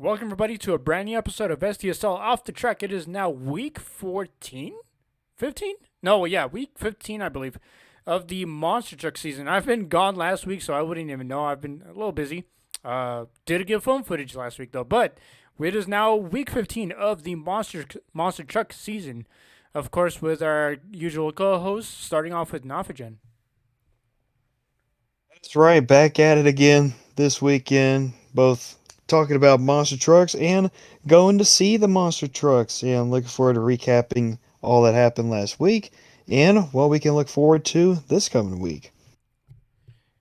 Welcome, everybody, to a brand new episode of STSL Off the Track. It is now week 14? 15? No, yeah, week 15, I believe, of the Monster Truck season. I've been gone last week, so I wouldn't even know. I've been a little busy. Did get phone footage last week, though. But it is now week 15 of the Monster Truck season. Of course, with our usual co hosts, starting off with Nafagen. That's right, back at it again this weekend, both talking about monster trucks and going to see the monster trucks. Yeah, I'm looking forward to recapping all that happened last week and what we can look forward to this coming week.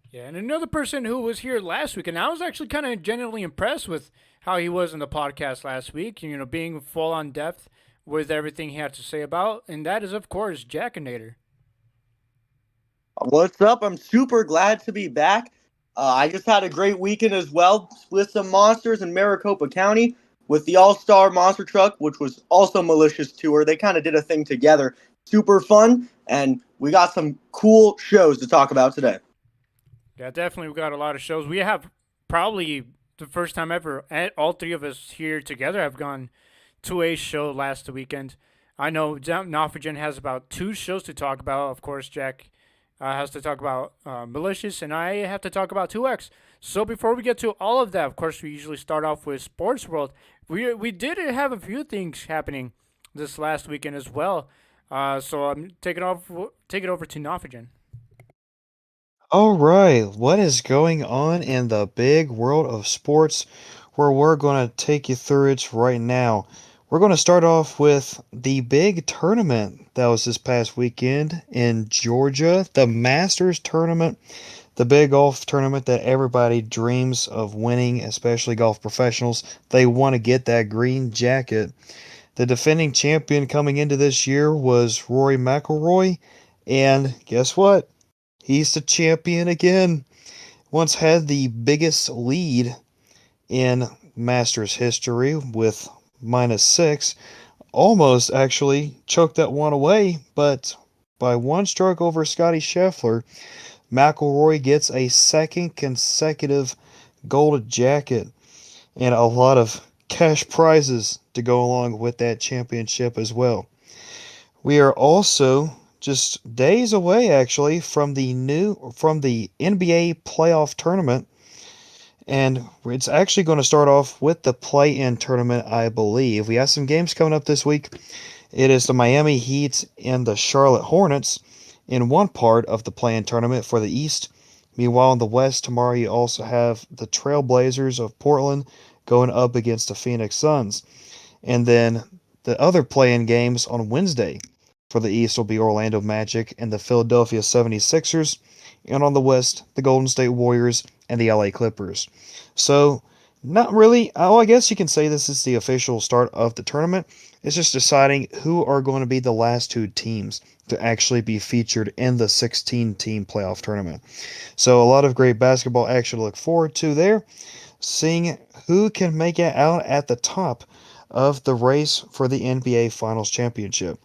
Yeah, and another person who was here last week, and I was actually kind of genuinely impressed with how he was in the podcast last week, being full on depth with everything he had to say about, and that is, of course, Jackinator. What's up? I'm super glad to be back. I just had a great weekend as well. Split some monsters in Maricopa County with the All Star Monster Truck, which was also Malicious Tour. They kind of did a thing together. Super fun, and we got some cool shows to talk about today. Yeah, definitely, we got a lot of shows. We have probably the first time ever, all three of us here together have gone to a show last weekend. I know Nafagen has about two shows to talk about. Of course, Jack has to talk about Malicious, and I have to talk about 2X. So before we get to all of that, of course, we usually start off with Sports World. We did have a few things happening this last weekend as well. So I'm take it over to Nafagen. All right, what is going on in the big world of sports where we're going to take you through it right now? We're going to start off with the big tournament that was this past weekend in Georgia, the Masters tournament, the big golf tournament that everybody dreams of winning, especially golf professionals. They want to get that green jacket. The defending champion coming into this year was Rory McIlroy, and guess what? He's the champion again. Once had the biggest lead in Masters history with -6. Almost actually choked that one away, but by one stroke over Scotty Scheffler, McIlroy gets a second consecutive gold jacket and a lot of cash prizes to go along with that championship as well. We are also just days away actually from the NBA playoff tournament, and it's actually going to start off with the play-in tournament, I believe. We have some games coming up this week. It is the Miami Heat and the Charlotte Hornets in one part of the play-in tournament for the East. Meanwhile, in the West, tomorrow you also have the Trailblazers of Portland going up against the Phoenix Suns. And then the other play-in games on Wednesday for the East will be Orlando Magic and the Philadelphia 76ers. And on the West, the Golden State Warriors and the LA Clippers. So, not really. Oh, I guess you can say this is the official start of the tournament. It's just deciding who are going to be the last two teams to actually be featured in the 16 team playoff tournament. So, a lot of great basketball action to look forward to there. Seeing who can make it out at the top of the race for the NBA Finals Championship.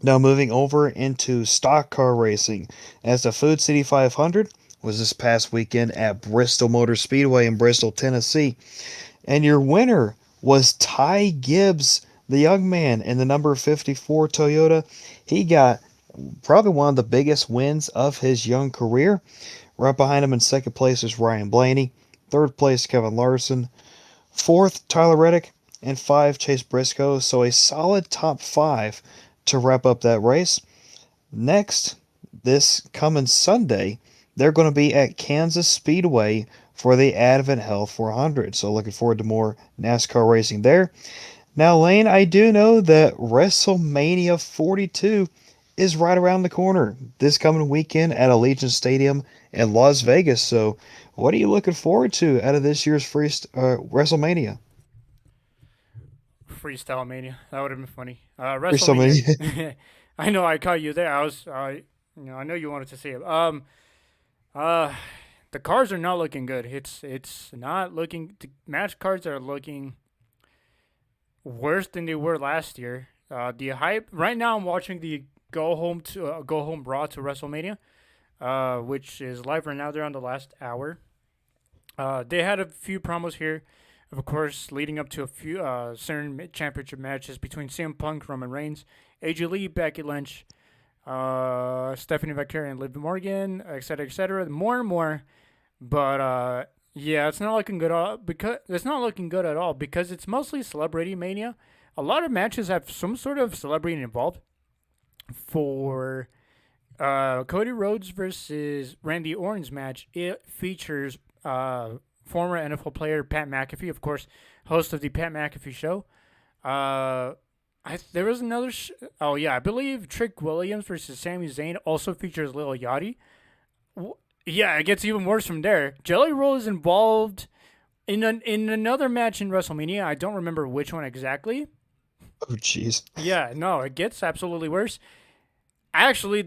Now, moving over into stock car racing, as the Food City 500 was this past weekend at Bristol Motor Speedway in Bristol, Tennessee. And your winner was Ty Gibbs, the young man in the number 54 Toyota. He got probably one of the biggest wins of his young career. Right behind him in second place is Ryan Blaney. Third place, Kevin Larson. Fourth, Tyler Reddick. And five, Chase Briscoe. So a solid top five to wrap up that race. Next, this coming Sunday, they're going to be at Kansas Speedway for the Advent Health 400. So looking forward to more NASCAR racing there. Now, Lane, I do know that WrestleMania 42 is right around the corner this coming weekend at Allegiant Stadium in Las Vegas. So, what are you looking forward to out of this year's WrestleMania? Freestyle Mania. That would have been funny. WrestleMania. WrestleMania. I know I caught you there. I know you wanted to see it. Uh, the cards are not looking good. It's not looking. The match cards are looking worse than they were last year. The hype right now. I'm watching the go home Raw to WrestleMania, which is live right now. They're on the last hour. They had a few promos here of course, leading up to a few certain championship matches between CM Punk, Roman Reigns, AJ Lee, Becky Lynch, Stephanie Victoria, and Liv Morgan, etc., etc. More and more, but yeah, it's not looking good because it's not looking good at all because it's mostly celebrity mania. A lot of matches have some sort of celebrity involved. For Cody Rhodes versus Randy Orton's match, it features former NFL player Pat McAfee, of course, host of the Pat McAfee Show. Uh, there was another. Oh yeah, I believe Trick Williams versus Sami Zayn also features Lil Yachty. Yeah, it gets even worse from there. Jelly Roll is involved in another match in WrestleMania. I don't remember which one exactly. Oh, jeez. Yeah, no, it gets absolutely worse. Actually,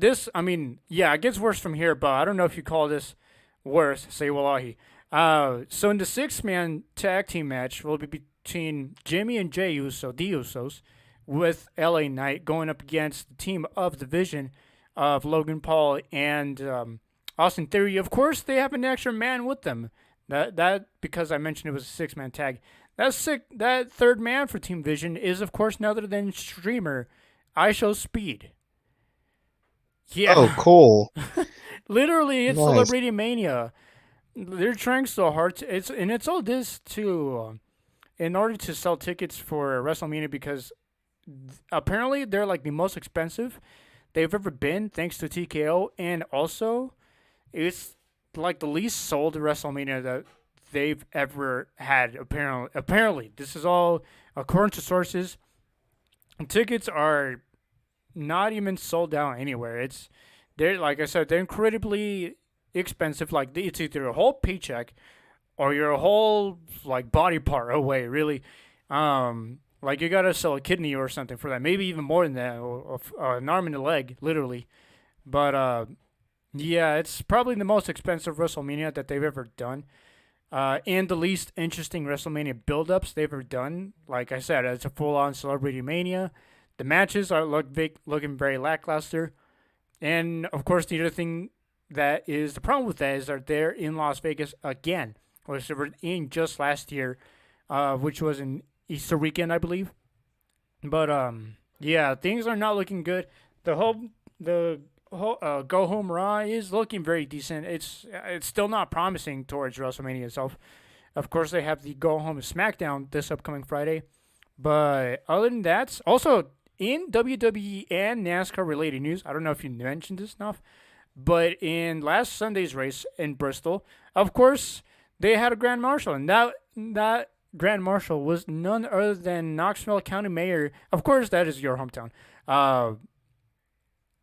yeah, it gets worse from here, but I don't know if you call this worse. Say wallahi. So in the six-man tag team match will be between Jimmy and Jey Uso, the Usos, with LA Knight going up against the team of Division of Logan Paul and Austin Theory. Of course, they have an extra man with them. That because I mentioned it was a six-man tag. That third man for Team Vision is, of course, none other than streamer I Show Speed. Oh, Yeah, cool. literally, it's Nice. Celebrity Mania. They're trying so hard it's all this to in order to sell tickets for WrestleMania because apparently they're like the most expensive they've ever been thanks to TKO, and also it's like the least sold WrestleMania that they've ever had. Apparently, this is all according to sources. Tickets are not even sold out anywhere. They're like I said, they're incredibly expensive. Like it's either a whole paycheck or your whole like body part away. Really, like you gotta sell a kidney or something for that. Maybe even more than that, or an arm and a leg, literally. But yeah, it's probably the most expensive WrestleMania that they've ever done. And the least interesting WrestleMania build-ups they've ever done. Like I said, it's a full-on Celebrity Mania. The matches are looking very lackluster. And, of course, the other thing that is the problem with that is that they're in Las Vegas again, which they were in just last year, which was in Easter weekend, I believe. But, yeah, things are not looking good. The Go Home Raw is looking very decent. It's still not promising towards WrestleMania itself. Of course, they have the Go Home SmackDown this upcoming Friday. But other than that, also in WWE and NASCAR related news, I don't know if you mentioned this enough, but in last Sunday's race in Bristol, of course, they had a Grand Marshal, and that Grand Marshal was none other than Knoxville County Mayor. Of course, that is your hometown.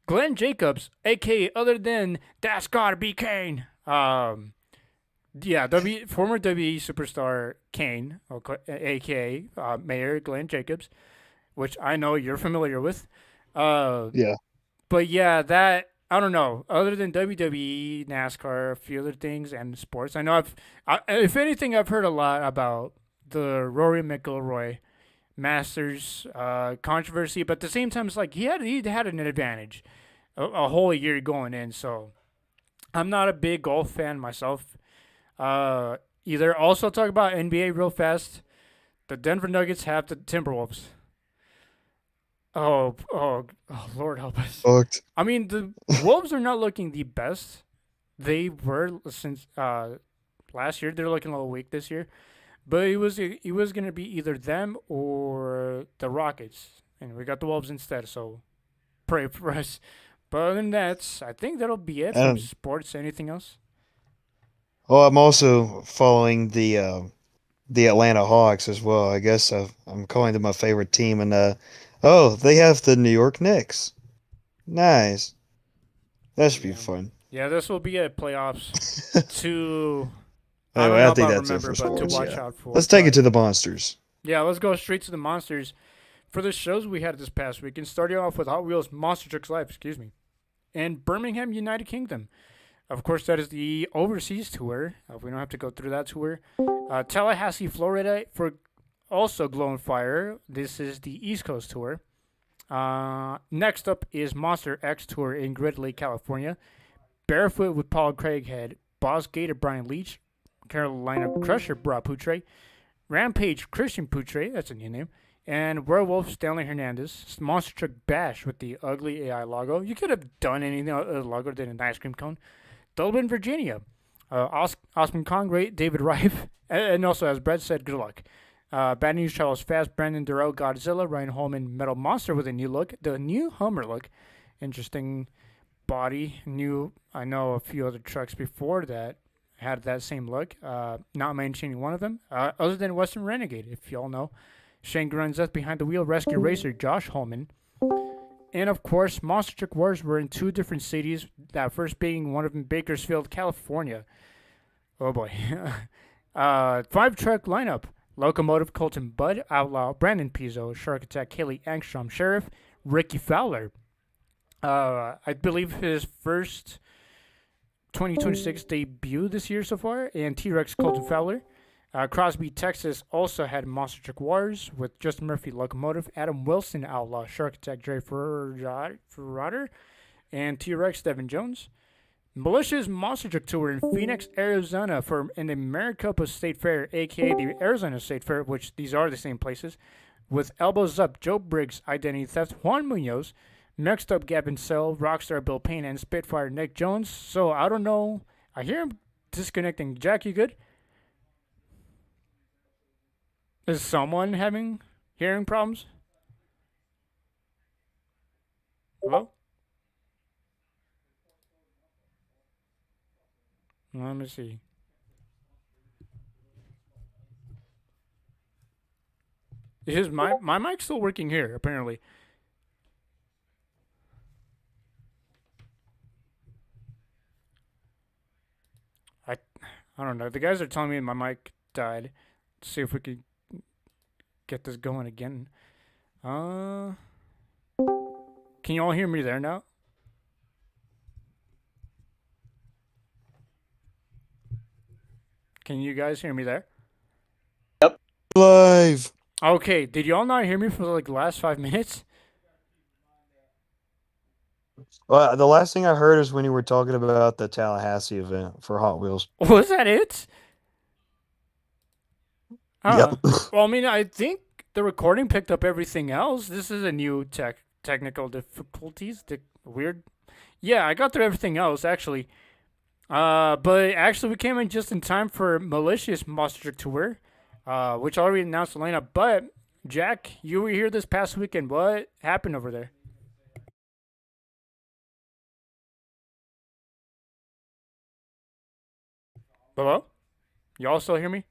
Glenn Jacobs, aka other than That's Gotta Be Kane. Yeah, former WWE superstar Kane, aka Mayor Glenn Jacobs, which I know you're familiar with. Uh, Yeah. but yeah, that I don't know. Other than WWE, NASCAR, a few other things, and sports, I know if anything, I've heard a lot about the Rory McIlroy Masters controversy, but at the same time, it's like he had an advantage a whole year going in. So I'm not a big golf fan myself. Either. Also, talk about NBA real fast. The Denver Nuggets have the Timberwolves. Oh, Lord help us. Booked. I mean, the Wolves are not looking the best they were since last year. They're looking a little weak this year. But it was gonna be either them or the Rockets, and we got the Wolves instead. So pray for us. But other than that, I think that'll be it from And sports. Anything else? I'm also following the Atlanta Hawks as well. I guess I'm calling them my favorite team, and oh, they have the New York Knicks. Nice. That should be Yeah, fun. yeah. This will be a playoffs to I don't Anyway, I know think about that's it remember, for but to sports. watch Yeah. out for. Let's take it But to the monsters. yeah, let's go straight to the monsters for the shows we had this past weekend. Starting off with Hot Wheels Monster Trucks Live, excuse me, in Birmingham, United Kingdom. Of course, that is the overseas tour. We don't have to go through that tour. Tallahassee, Florida for also Glow and Fire. This is the East Coast tour. Next up is Monster X Tour in Gridley, California. Barefoot with Paul Craighead, Boss Gator Brian Leach, Carolina Crusher Bra Putre, Rampage Christian Poutre, that's a new name, and Werewolf Stanley Hernandez. Monster Truck Bash with the ugly AI logo. You could have done anything other logo than an ice cream cone. Dublin, Virginia. Osman Kong, David Rife, and also, as Brett said, good luck. Bad News Charles Fast, Brandon Durrell, Godzilla, Ryan Holman, Metal Monster with a new look. The new Hummer look. Interesting body. New, I know a few other trucks before that had that same look. Not mentioning one of them, other than Western Renegade, if y'all know. Shane Grunzeth behind the wheel, Rescue Racer, Josh Holman. And of course, Monster Truck Wars were in two different cities, that first being one of them, Bakersfield, California. Oh boy. 5-truck lineup. Locomotive, Colton Budd, Outlaw, Brandon Pizzo, Shark Attack, Haley Angstrom, Sheriff, Ricky Fowler. I believe his first 2026 debut this year so far, and T-Rex Colton Fowler. Crosby, Texas also had Monster Truck Wars with Justin Murphy, Locomotive, Adam Wilson, Outlaw, Shark Attack, Jerry Ferrader, and T-Rex, Devin Jones. Militia's Monster Truck Tour in Phoenix, Arizona in the Maricopa State Fair, aka the Arizona State Fair, which these are the same places, with Elbows Up, Joe Briggs, Identity Theft, Juan Munoz, Next Up, Gavin Sell, Rockstar Bill Payne, and Spitfire Nick Jones. So I don't know. I hear him disconnecting. Jack, you good? Is someone having hearing problems? Hello? Let me see. Is my mic still working here, apparently? I don't know. The guys are telling me my mic died. Let's see if we could get this going again. Can you all hear me there now? Can you guys hear me there? Yep. Live. Okay, did y'all not hear me for like the last 5 minutes? Well, the last thing I heard is when you were talking about the Tallahassee event for Hot Wheels. Was that it? Yep. Well, I mean, I think the recording picked up everything else. This is a new technical difficulties. Weird. Yeah, I got through everything else actually. But actually, we came in just in time for Malicious Monster Tour, which already announced the lineup. But Jack, you were here this past weekend. What happened over there? Hello? Y'all still hear me?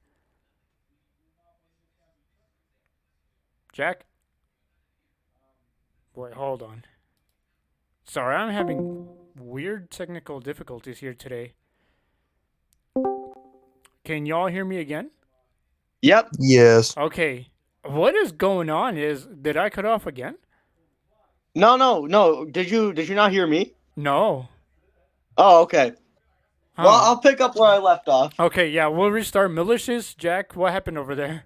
Jack? Wait, hold on. Sorry, I'm having weird technical difficulties here today. Can y'all hear me again? Yep. Yes. Okay. What is going on? Did I cut off again? No. Did you not hear me? No. Oh, okay. Well, Huh. I'll pick up where I left off. Okay, yeah, we'll restart. Malicious, Jack, what happened over there?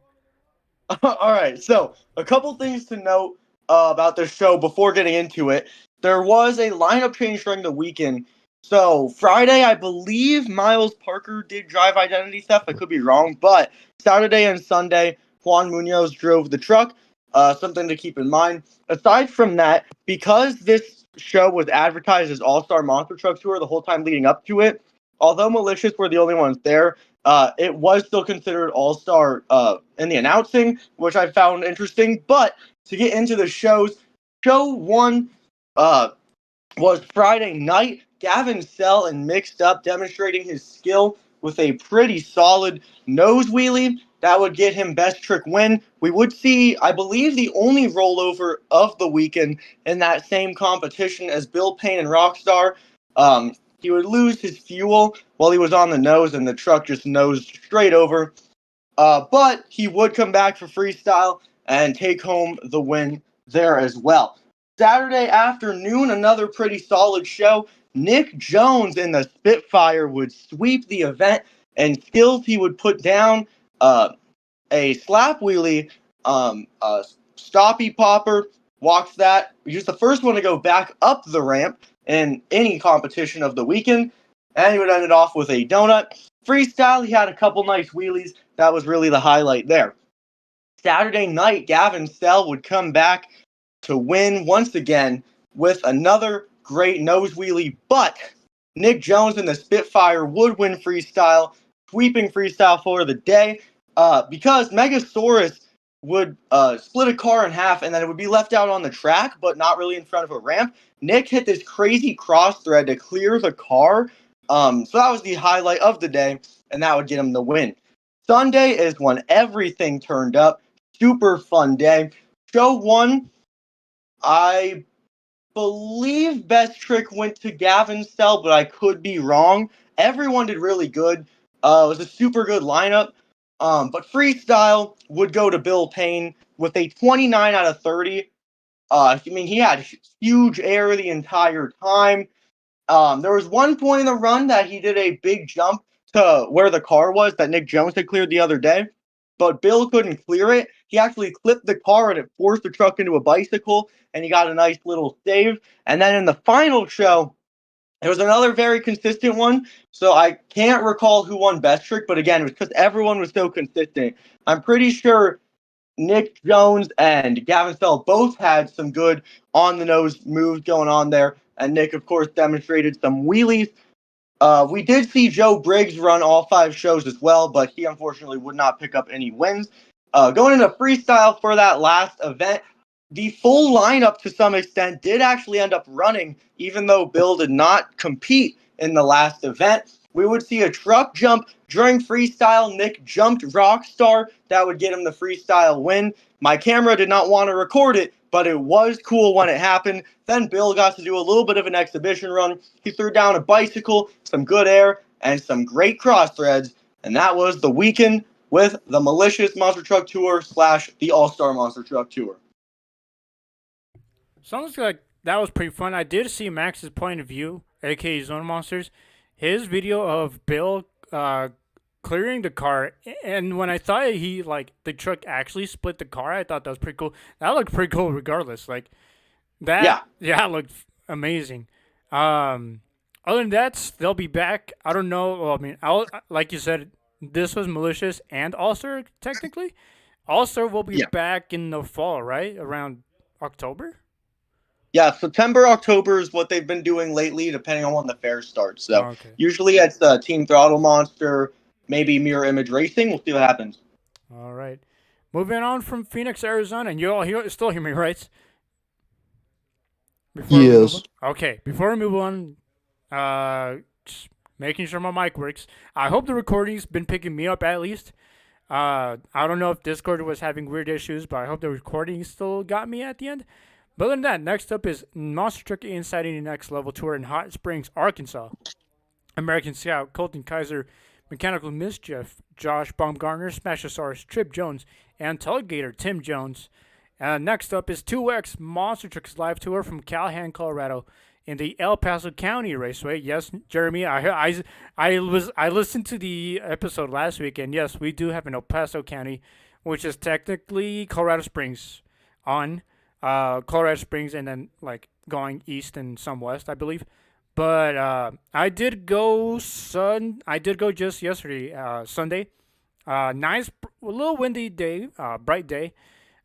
All right. So, a couple things to note about the show before getting into it. There was a lineup change during the weekend. So, Friday, I believe Miles Parker did drive Identity Theft. I could be wrong. But Saturday and Sunday, Juan Munoz drove the truck. Something to keep in mind. Aside from that, because this show was advertised as All-Star Monster Truck Tour the whole time leading up to it, although Malicious were the only ones there, it was still considered all-star in the announcing, which I found interesting. But to get into the shows, show one was Friday night. Gavin Sell and Mixed Up demonstrating his skill with a pretty solid nose wheelie. That would get him best trick win. We would see, I believe, the only rollover of the weekend in that same competition as Bill Payne and Rockstar. He would lose his fuel while he was on the nose, and the truck just nosed straight over. But he would come back for freestyle and take home the win there as well. Saturday afternoon, another pretty solid show. Nick Jones in the Spitfire would sweep the event, and skills he would put down a slap wheelie, a stoppy popper, walks that. He was the first one to go back up the ramp in any competition of the weekend, and he would end it off with a donut. Freestyle, he had a couple nice wheelies. That was really the highlight there. Saturday night, Gavin Stell would come back to win once again with another great nose wheelie, but Nick Jones and the Spitfire would win freestyle, sweeping freestyle for the day, because Megasaurus would split a car in half and then it would be left out on the track, but not really in front of a ramp. Nick hit this crazy cross thread to clear the car. So that was the highlight of the day, and that would get him the win. Sunday is when everything turned up. Super fun day. Show 1, I believe Best Trick went to Gavin Stell, but I could be wrong. Everyone did really good. It was a super good lineup. But Freestyle would go to Bill Payne with a 29 out of 30. He had huge air the entire time. There was one point in the run that he did a big jump to where the car was that Nick Jones had cleared the other day, but Bill couldn't clear it. He actually clipped the car and it forced the truck into a bicycle, and he got a nice little save. And then in the final show, it was another very consistent one, so I can't recall who won Best Trick, but again, it was because everyone was so consistent. I'm pretty sure Nick Jones and Gavin Stell both had some good on-the-nose moves going on there, and Nick, of course, demonstrated some wheelies. We did see Joe Briggs run all 5 shows as well, but he unfortunately would not pick up any wins. Going into freestyle for that last event, the full lineup to some extent did actually end up running, even though Bill did not compete in the last event. We would see a truck jump during freestyle. Nick jumped Rockstar. That would get him the freestyle win. My camera did not want to record it, but it was cool when it happened. Then Bill got to do a little bit of an exhibition run. He threw down a bicycle, some good air, and some great cross threads. And that was the weekend with the Malicious Monster Truck Tour / the All-Star Monster Truck Tour. Sounds like that was pretty fun. I did see Max's point of view, aka Zone Monsters, his video of Bill clearing the car, and when I thought the truck actually split the car, I thought that was pretty cool. That looked pretty cool, regardless. Like that, yeah, looked amazing. Other than that, they'll be back. I don't know. Well, I mean, like you said, this was Malicious and All-Star technically. All-Star will be back in the fall, right? Around October? Yeah, September, October is what they've been doing lately, depending on when the fair starts. So Okay. usually it's Team Throttle Monster, maybe Mirror Image Racing. We'll see what happens. All right. Moving on from Phoenix, Arizona, and you all still hear me, right? Before we move Yes. on? Okay, before we move on, just making sure my mic works. I hope the recording's been picking me up at least. I don't know if Discord was having weird issues, but I hope the recording still got me at the end. But other than that, next up is Monster Truck Insighting the Next Level Tour in Hot Springs, Arkansas. American Scout, Colton Kaiser, Mechanical Mischief, Josh Baumgartner, Smashosaurus, Trip Jones, and Telegator, Tim Jones. Next up is 2X Monster Trucks Live Tour from Callahan, Colorado, in the El Paso County Raceway. Yes, Jeremy, I listened to the episode last week, and yes, we do have an El Paso County, which is technically Colorado Springs on Colorado Springs, and then like going east and some west, I believe. But I did go just yesterday, Sunday. Nice, a little windy day, bright day.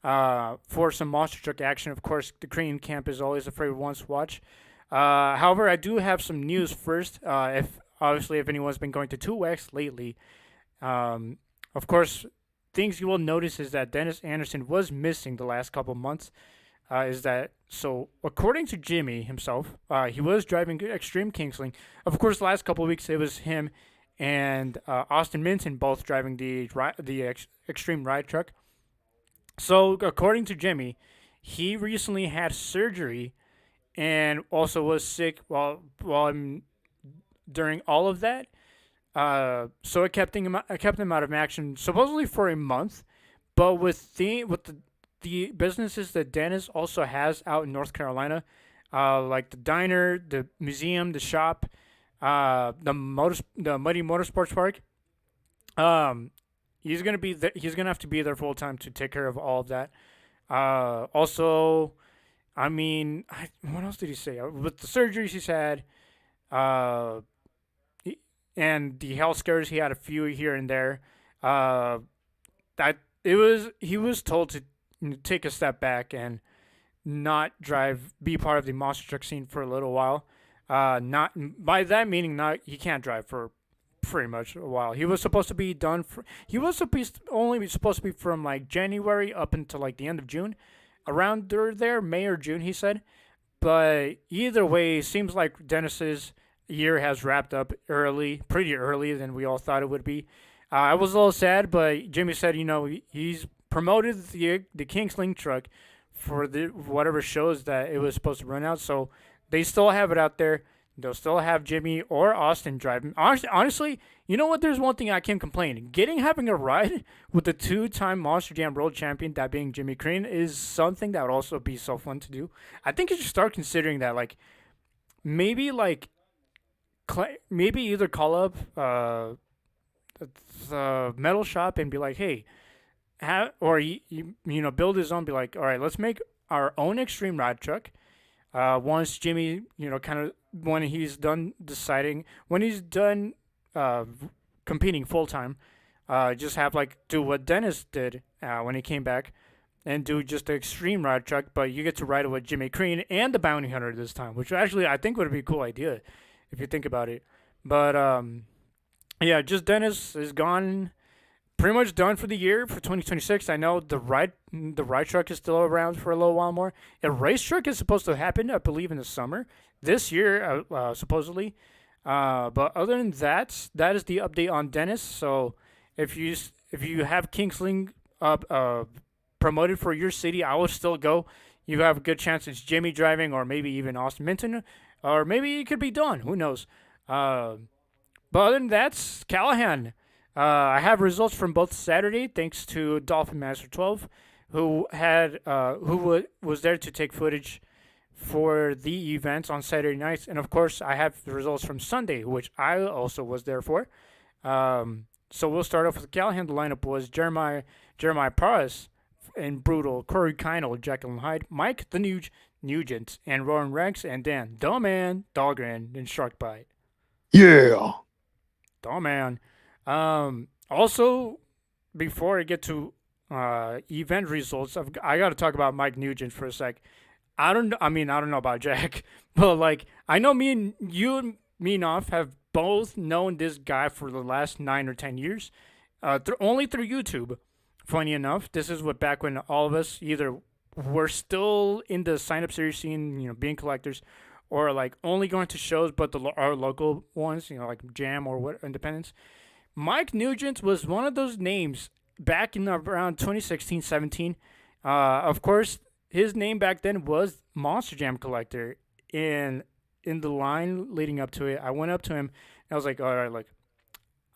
For some monster truck action. Of course, the Korean camp is always a favorite one to watch. However, I do have some news first. If anyone's been going to 2X lately, of course, things you will notice is that Dennis Anderson was missing the last couple months. According to Jimmy himself, he was driving Extreme Kingsling. Of course, the last couple of weeks it was him and Austin Minton both driving the Extreme Ride Truck. So, according to Jimmy, he recently had surgery and also was sick during all of that. So it kept him out of action supposedly for a month. But with the businesses that Dennis also has out in North Carolina, like the diner, the museum, the shop, the Muddy Motorsports Park, he's gonna have to be there full time to take care of all of that. Also, I mean, what else did he say? With the surgeries he's had, and the health scares, he had a few here and there. Uh, that it was he was told to take a step back and not drive, be part of the monster truck scene for a little while. Not by that meaning, not he can't drive for pretty much a while. He was supposed to be done. He was only supposed to be from like January up until like the end of June, around there, May or June, he said. But either way, it seems like Dennis's year has wrapped up early, pretty early than we all thought it would be. I was a little sad, but Jimmy said, he's promoted the Kingsling truck for the whatever shows that it was supposed to run out. So they still have it out there. They'll still have Jimmy or Austin driving. Honestly, you know what? There's one thing I can't complain. Having a ride with the two-time Monster Jam World Champion, that being Jimmy Crane, is something that would also be so fun to do. I think you should start considering that. Like maybe maybe either call up the metal shop and be like, hey, or build his own. Be like, all right, let's make our own extreme ride truck. Once Jimmy, kind of when he's done deciding, when he's done uh, competing full time, just have like do what Dennis did when he came back, and do just the extreme ride truck. But you get to ride it with Jimmy Crane and the Bounty Hunter this time, which actually I think would be a cool idea if you think about it. But yeah, just Dennis is gone, pretty much done for the year for 2026. I know the ride truck is still around for a little while more. A race truck is supposed to happen, I believe, in the summer this year, supposedly. But other than that, that is the update on Dennis. So if you have Kingsling promoted for your city, I would still go. You have a good chance it's Jimmy driving, or maybe even Austin Minton, or maybe it could be Don. Who knows? But other than that, Callahan. I have results from both Saturday, thanks to Dolphin Master 12, who was there to take footage for the events on Saturday nights, and of course I have the results from Sunday, which I also was there for. So we'll start off with Callahan. The lineup was Jeremiah Paris and Brutal, Corey Kinel, Jacqueline Hyde, Mike the Nugent, and Rowan Rex, and Dan the Man Dahlgren and Sharkbite. Yeah. The Man. Also, before I get to event results, I got to talk about Mike Nugent for a sec. I don't know about Jack, but like I know me and you and Minoff have both known this guy for the last 9 or 10 years, only through YouTube. Funny enough, this is what back when all of us either were still in the sign up series scene, being collectors, or like only going to shows, but our local ones, like Jam or what Independence. Mike Nugent was one of those names back in around 2016, 17. Of course, his name back then was Monster Jam Collector. In the line leading up to it, I went up to him and I was like, all right, look,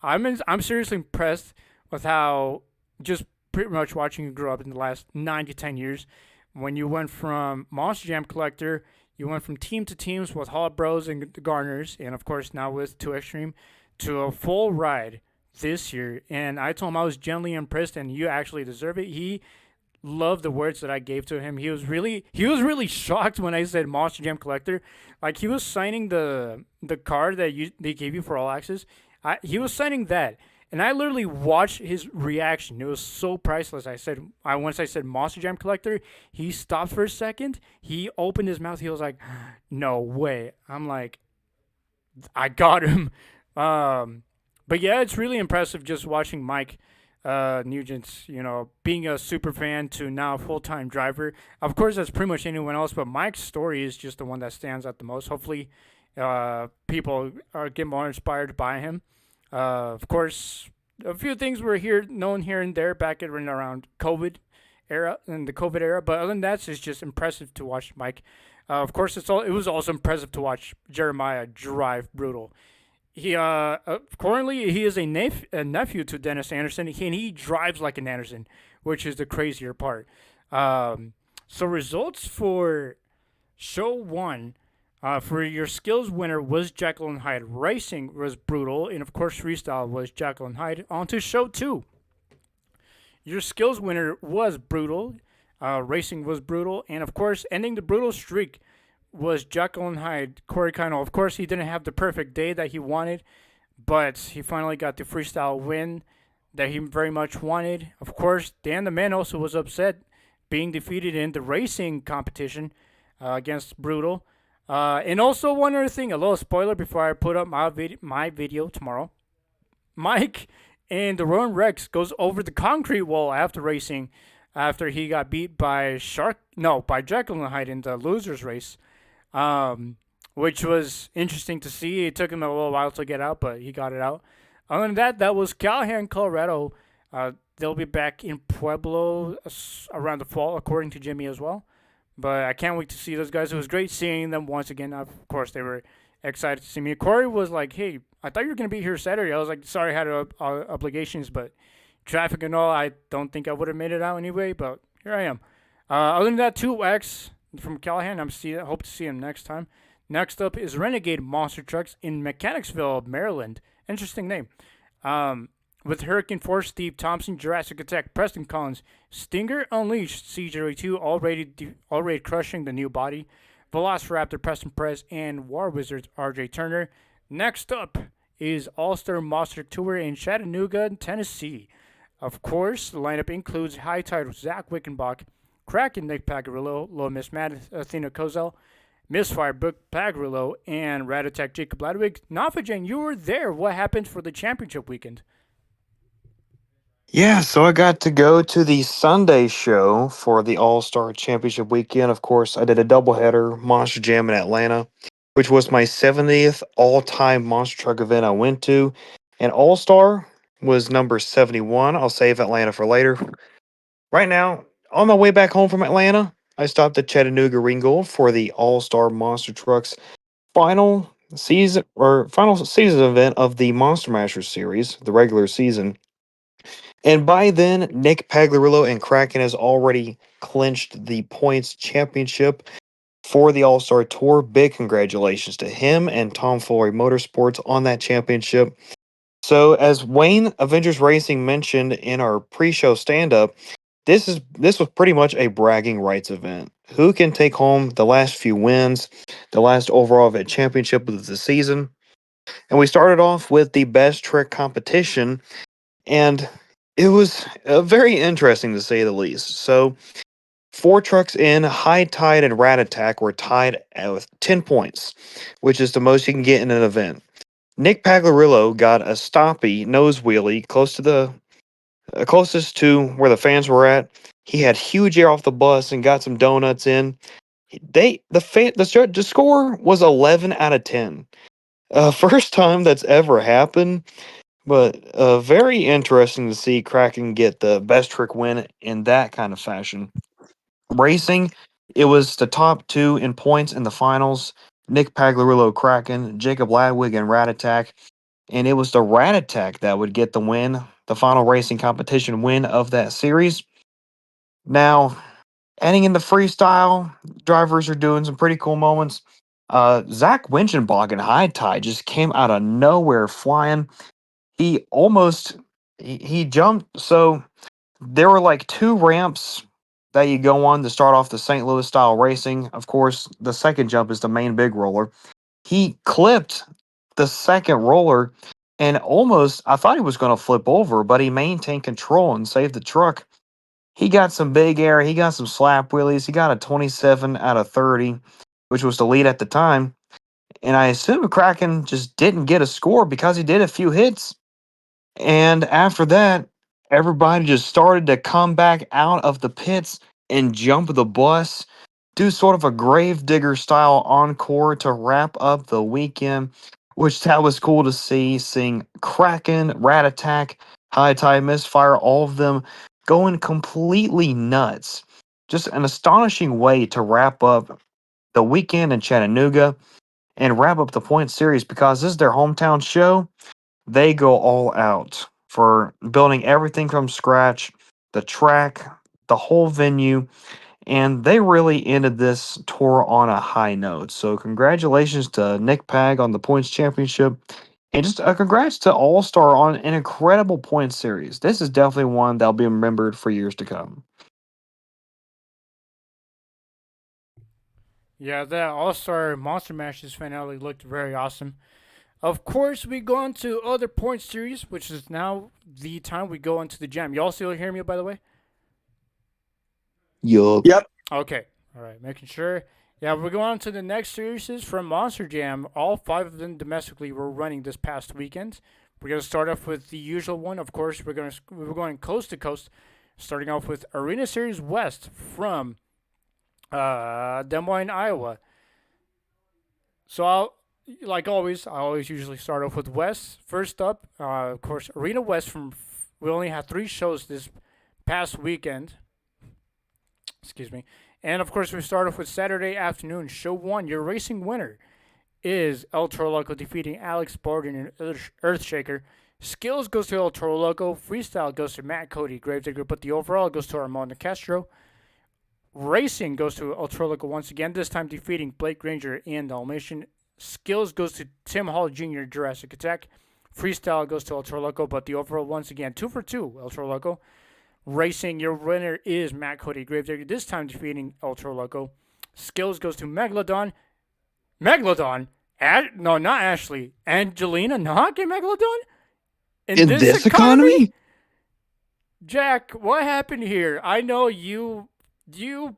I'm seriously impressed with how just pretty much watching you grow up in the last 9 to 10 years. When you went from Monster Jam Collector, you went from team to teams with Hall Bros and the Garners, and of course now with 2 Extreme, to a full ride this year. And I told him I was genuinely impressed, and you actually deserve it. He loved the words that I gave to him. He was really shocked when I said Monster Jam Collector. Like he was signing the card that they gave you for All Access. He was signing that, and I literally watched his reaction. It was so priceless. Once I said Monster Jam Collector, he stopped for a second. He opened his mouth. He was like, "No way!" I'm like, "I got him." But yeah, it's really impressive just watching Mike Nugent's, being a super fan to now a full-time driver. Of course, that's pretty much anyone else, but Mike's story is just the one that stands out the most. Hopefully, people get more inspired by him. Of course, a few things were known here and there back in around COVID era, in the COVID era, but other than that, it's just impressive to watch Mike. Of course, it was also impressive to watch Jeremiah drive Brutal. He currently he is a nephew to Dennis Anderson, and he drives like an Anderson, which is the crazier part. So results for show 1, for your skills winner was Jacqueline Hyde. Racing was Brutal, and of course freestyle was Jacqueline Hyde. On to show 2. Your skills winner was Brutal. Racing was Brutal, and of course ending the Brutal streak was Jacqueline Hyde. Corey Kinel. Of course, he didn't have the perfect day that he wanted, but he finally got the freestyle win that he very much wanted. Of course, Dan the Man also was upset being defeated in the racing competition against Brutal. And also one other thing, a little spoiler before I put up my video tomorrow. Mike and the Rowan Rex goes over the concrete wall after racing, after he got beat by by Jekyll and Hyde in the losers race, um, which was interesting to see. It took him a little while to get out, but he got it out. Other than that, that was Callahan, Colorado. They'll be back in Pueblo around the fall, according to Jimmy as well. But I can't wait to see those guys. It was great seeing them once again. Of course, they were excited to see me. Corey was like, "Hey, I thought you were gonna be here Saturday." I was like, "Sorry, I had obligations, but traffic and all. I don't think I would have made it out anyway." But here I am. Other than that, 2X from Callahan. Hope to see him next time. Next up is Renegade Monster Trucks in Mechanicsville, Maryland. Interesting name. Um, with Hurricane Force, Steve Thompson, Jurassic Attack, Preston Collins, Stinger Unleashed, CJ2 already crushing the new body, Velociraptor, Preston Perez, and War Wizards, RJ Turner. Next up is All Star Monster Tour in Chattanooga, Tennessee. Of course, the lineup includes High Tide Zach Wickenbach, Kraken Nick Pagarillo, Low Miss Matt Athena Kozel, Misfire Book Pagarillo, and Rat Attack Jacob Ladwig. Nafajan, you were there. What happened for the championship weekend? Yeah, so I got to go to the Sunday show for the All Star Championship weekend. Of course, I did a doubleheader Monster Jam in Atlanta, which was my 70th all time monster truck event I went to. And All Star was number 71. I'll save Atlanta for later. Right now, on my way back home from Atlanta, I stopped at Chattanooga Ringgold for the All Star Monster Trucks final season event of the Monster Mashers series, the regular season. And by then, Nick Pagliarillo and Kraken has already clinched the points championship for the All Star Tour. Big congratulations to him and Tom Flory Motorsports on that championship. So, as Wayne Avengers Racing mentioned in our pre-show stand-up, this was pretty much a bragging rights event. Who can take home the last few wins, the last overall event championship of the season? And we started off with the best trick competition, and it was very interesting to say the least. So, four trucks in, High Tide and Rat Attack were tied with 10 points, which is the most you can get in an event. Nick Pagliarillo got a stoppy nose wheelie closest to where the fans were at. He had huge air off the bus and got some donuts in. The score was 11 out of 10. First time that's ever happened, but very interesting to see Kraken get the best trick win in that kind of fashion. Racing, it was the top two in points in the finals. Nick Pagliarillo Kraken, Jacob Ladwig and Rat Attack, and it was the Rat Attack that would get the win, the final racing competition win of that series. Now, heading into freestyle, drivers are doing some pretty cool moments. Zach Winchenbach and High Tide just came out of nowhere flying. He almost he jumped. So there were like two ramps that you go on to start off the St. Louis style racing. Of course, the second jump is the main big roller. He clipped the second roller and almost, I thought he was going to flip over, but he maintained control and saved the truck. He got some big air. He got some slap wheelies. He got a 27 out of 30, which was the lead at the time. And I assume Kraken just didn't get a score because he did a few hits. And after that, everybody just started to come back out of the pits and jump the bus, do sort of a gravedigger style encore to wrap up the weekend, which that was cool to see. Seeing Kraken, Rat Attack, High Tide, Misfire, all of them going completely nuts. Just an astonishing way to wrap up the weekend in Chattanooga and wrap up the point series because this is their hometown show. They go all out for building everything from scratch, the track, the whole venue, and they really ended this tour on a high note. So congratulations to Nick Pag on the points championship. And just a congrats to All Star on an incredible point series. This is definitely one that'll be remembered for years to come. Yeah, that All Star Monster Mashes finale looked very awesome. Of course, we go on to other point series, which is now the time we go into the jam. Y'all still hear me, by the way? Yup. Yep. Okay. All right, making sure. Yeah, we're going on to the next series from Monster Jam. All five of them domestically were running this past weekend. We're gonna start off with the usual one. Of course, we're going coast to coast, starting off with Arena Series West from Des Moines, Iowa. So I always usually start off with West. First up, of course, Arena West from. We only had three shows this past weekend. Excuse me. And of course, we start off with Saturday afternoon. Show one, your racing winner is El Toro Loco defeating Alex Borden and Earthshaker. Skills goes to El Toro Loco. Freestyle goes to Matt Cody, Gravedigger, but the overall goes to Armando Castro. Racing goes to El Toro Loco once again, this time defeating Blake Granger and Dalmatian. Skills goes to Tim Hall Jr., Jurassic Attack. Freestyle goes to El Toro Loco, but the overall once again, 2 for 2, El Toro Loco. Racing, your winner is Matt Cody, Gravedigger, this time defeating El Toro Loco. Skills goes to Megalodon. No, not Ashley. Angelina Knock and Megalodon? In this economy? Jack, what happened here? I know you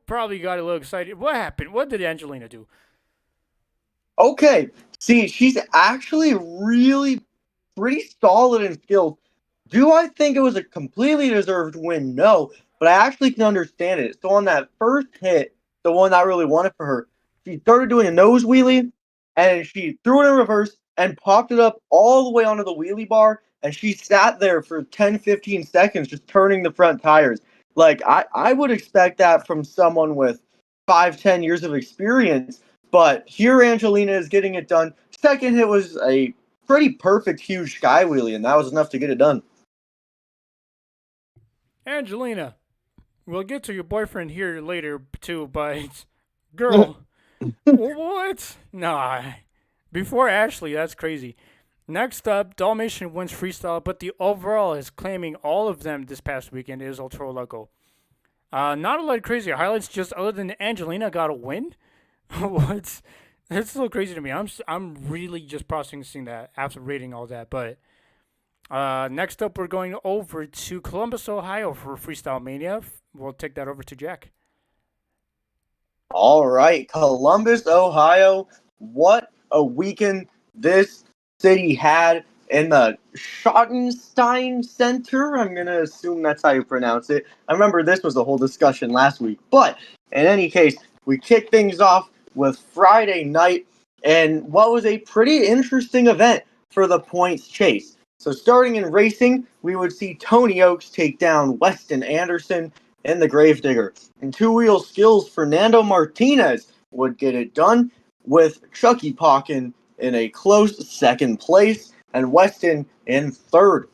probably got a little excited. What happened? What did Angelina do? Okay. See, she's actually really pretty solid in skills. Do I think it was a completely deserved win? No, but I actually can understand it. So on that first hit, the one I really wanted for her, she started doing a nose wheelie, and she threw it in reverse and popped it up all the way onto the wheelie bar, and she sat there for 10, 15 seconds just turning the front tires. Like, I would expect that from someone with 5, 10 years of experience, but here Angelina is getting it done. Second hit was a pretty perfect huge sky wheelie, and that was enough to get it done. Angelina, we'll get to your boyfriend here later too, but girl, what? Nah. Before Ashley, that's crazy. Next up, Dalmatian wins freestyle, but the overall is claiming all of them this past weekend is El Toro Loco. Not a lot of crazy highlights, just other than Angelina got a win. What? That's so crazy to me. I'm really just processing that after reading all that. But next up, we're going over to Columbus, Ohio for Freestyle Mania. We'll take that over to Jack. All right, Columbus, Ohio. What a weekend this city had in the Schottenstein Center. I'm going to assume that's how you pronounce it. I remember this was a whole discussion last week. But in any case, we kick things off with Friday night and what was a pretty interesting event for the points chase. So starting in racing, we would see Tony Oaks take down Weston Anderson in the Gravedigger. In two-wheel skills, Fernando Martinez would get it done, with Chucky Pocken in a close second place and Weston in third.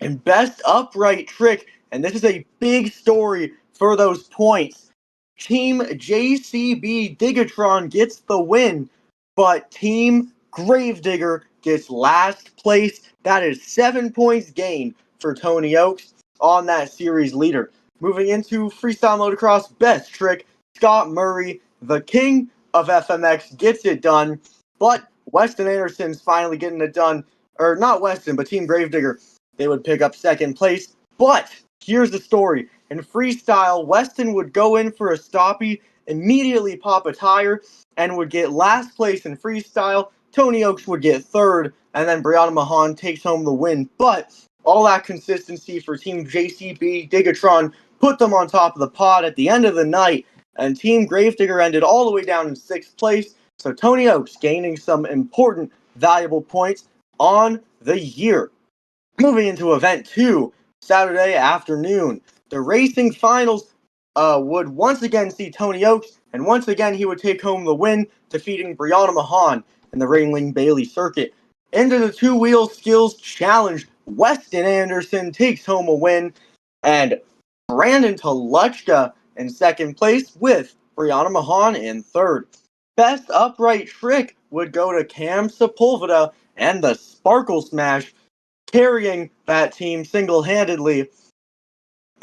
And best upright trick, and this is a big story for those points, Team JCB Digatron gets the win, but Team Gravedigger gets last place. That is 7 points gained for Tony Oaks on that series leader. Moving into freestyle motocross, best trick, Scott Murray, the king of FMX, gets it done. But Weston Anderson's finally getting it done. Or not Weston, but Team Gravedigger. They would pick up second place. But here's the story. In freestyle, Weston would go in for a stoppie, immediately pop a tire, and would get last place in freestyle. Tony Oaks would get third, and then Brianna Mahan takes home the win. But all that consistency for Team JCB Digatron put them on top of the pod at the end of the night, and Team Gravedigger ended all the way down in sixth place. So Tony Oaks gaining some important, valuable points on the year. Moving into event 2, Saturday afternoon, the racing finals would once again see Tony Oaks, and once again he would take home the win, defeating Brianna Mahan in the Ringling Bailey circuit. Into the two-wheel skills challenge, Weston Anderson takes home a win, and Brandon Toluchka in second place with Brianna Mahan in third. Best upright trick would go to Cam Sepulveda and the Sparkle Smash, carrying that team single-handedly.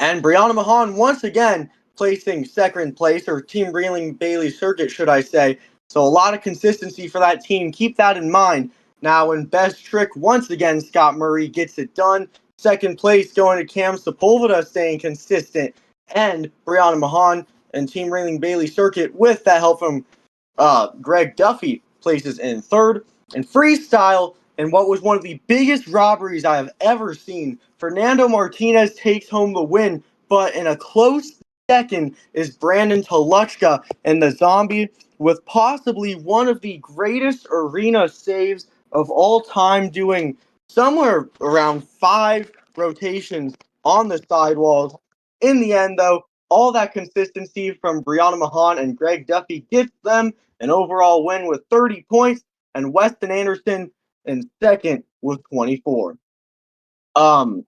And Brianna Mahan once again placing second place, or Team Ringling Bailey circuit, should I say. So a lot of consistency for that team. Keep that in mind. Now, in best trick, once again, Scott Murray gets it done. Second place going to Cam Sepulveda, staying consistent, and Brianna Mahan and Team Railing Bailey Circuit with that help from Greg Duffy places in third. In freestyle, in what was one of the biggest robberies I have ever seen, Fernando Martinez takes home the win, but in a close second is Brandon Toluchka and the Zombie with possibly one of the greatest arena saves of all time, doing somewhere around 5 rotations on the sidewalls. In the end, though, all that consistency from Brianna Mahan and Greg Duffy gets them an overall win with 30 points, and Weston Anderson in second with 24. Um,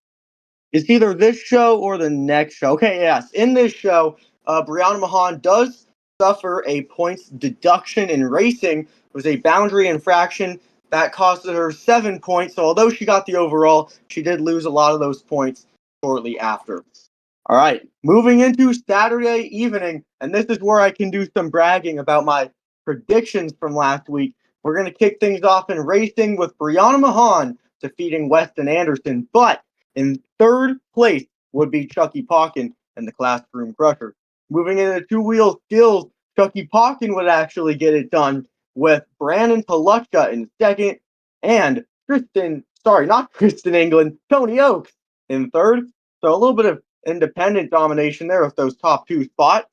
it's either this show or the next show. Okay, yes. In this show, Brianna Mahan does suffer a points deduction in racing. It was a boundary infraction that costed her 7 points. So although she got the overall, she did lose a lot of those points shortly after. All right, moving into Saturday evening, and this is where I can do some bragging about my predictions from last week. We're going to kick things off in racing with Brianna Mahan defeating Weston Anderson, but in third place would be Chucky Pauken and the Classroom Crusher. Moving into two-wheel skills, Chucky Pauken would actually get it done with Brandon Paluchka in second and not Kristen England, Tony Oaks in third. So a little bit of independent domination there with those top two spots.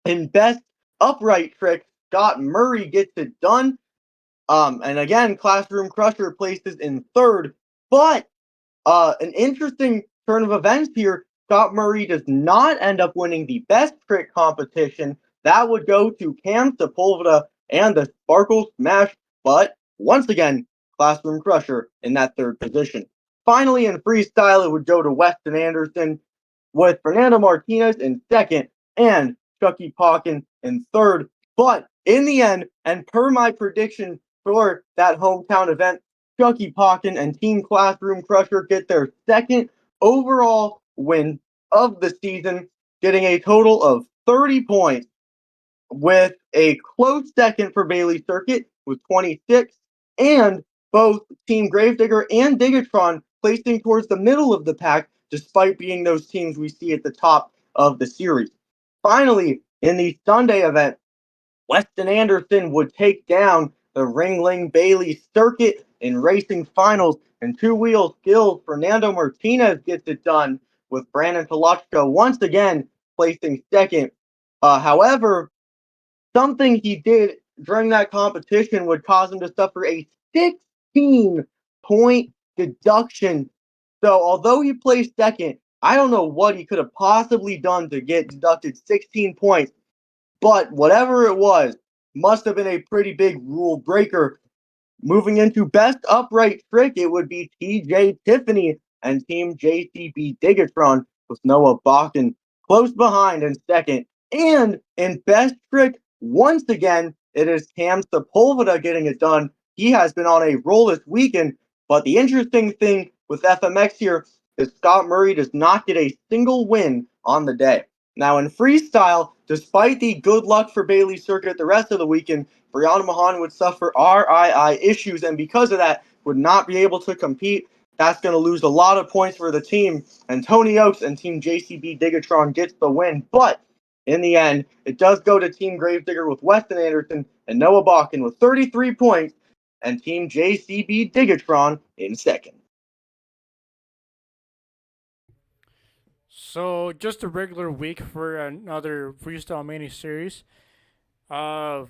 In best upright trick, Scott Murray gets it done. And again, Classroom Crusher places in third. But an interesting turn of events here. Scott Murray does not end up winning the best trick competition. That would go to Cam Sepulveda and the Sparkle Smash. But once again, Classroom Crusher in that third position. Finally, in freestyle, it would go to Weston Anderson with Fernando Martinez in second and Chucky Pauken in third. But in the end, and per my prediction for that hometown event, Chucky Pauken and Team Classroom Crusher get their second overall win of the season, getting a total of 30 points, with a close second for Bailey Circuit with 26, and both Team Gravedigger and Digatron placing towards the middle of the pack, despite being those teams we see at the top of the series. Finally, in the Sunday event, Weston Anderson would take down the Ringling Bailey Circuit in racing finals, and two-wheel skills. Fernando Martinez gets it done with Brandon Tolochko once again placing second. However, something he did during that competition would cause him to suffer a 16-point deduction. So although he placed second, I don't know what he could have possibly done to get deducted 16 points, but whatever it was, must have been a pretty big rule breaker. Moving into best upright trick, it would be TJ Tiffany and Team JCB Digatron with Noah Bakken close behind in second. And in best trick, once again, it is Cam Sepulveda getting it done. He has been on a roll this weekend, but the interesting thing with FMX here is Scott Murray does not get a single win on the day. Now in freestyle, despite the good luck for Bailey Circuit the rest of the weekend, Brianna Mahan would suffer RII issues, and because of that, would not be able to compete. That's going to lose a lot of points for the team, and Tony Oaks and Team JCB Digatron gets the win. But in the end, it does go to Team Gravedigger with Weston Anderson and Noah Bakken with 33 points, and Team JCB Digatron in second. So just a regular week for another freestyle mini series. Uh,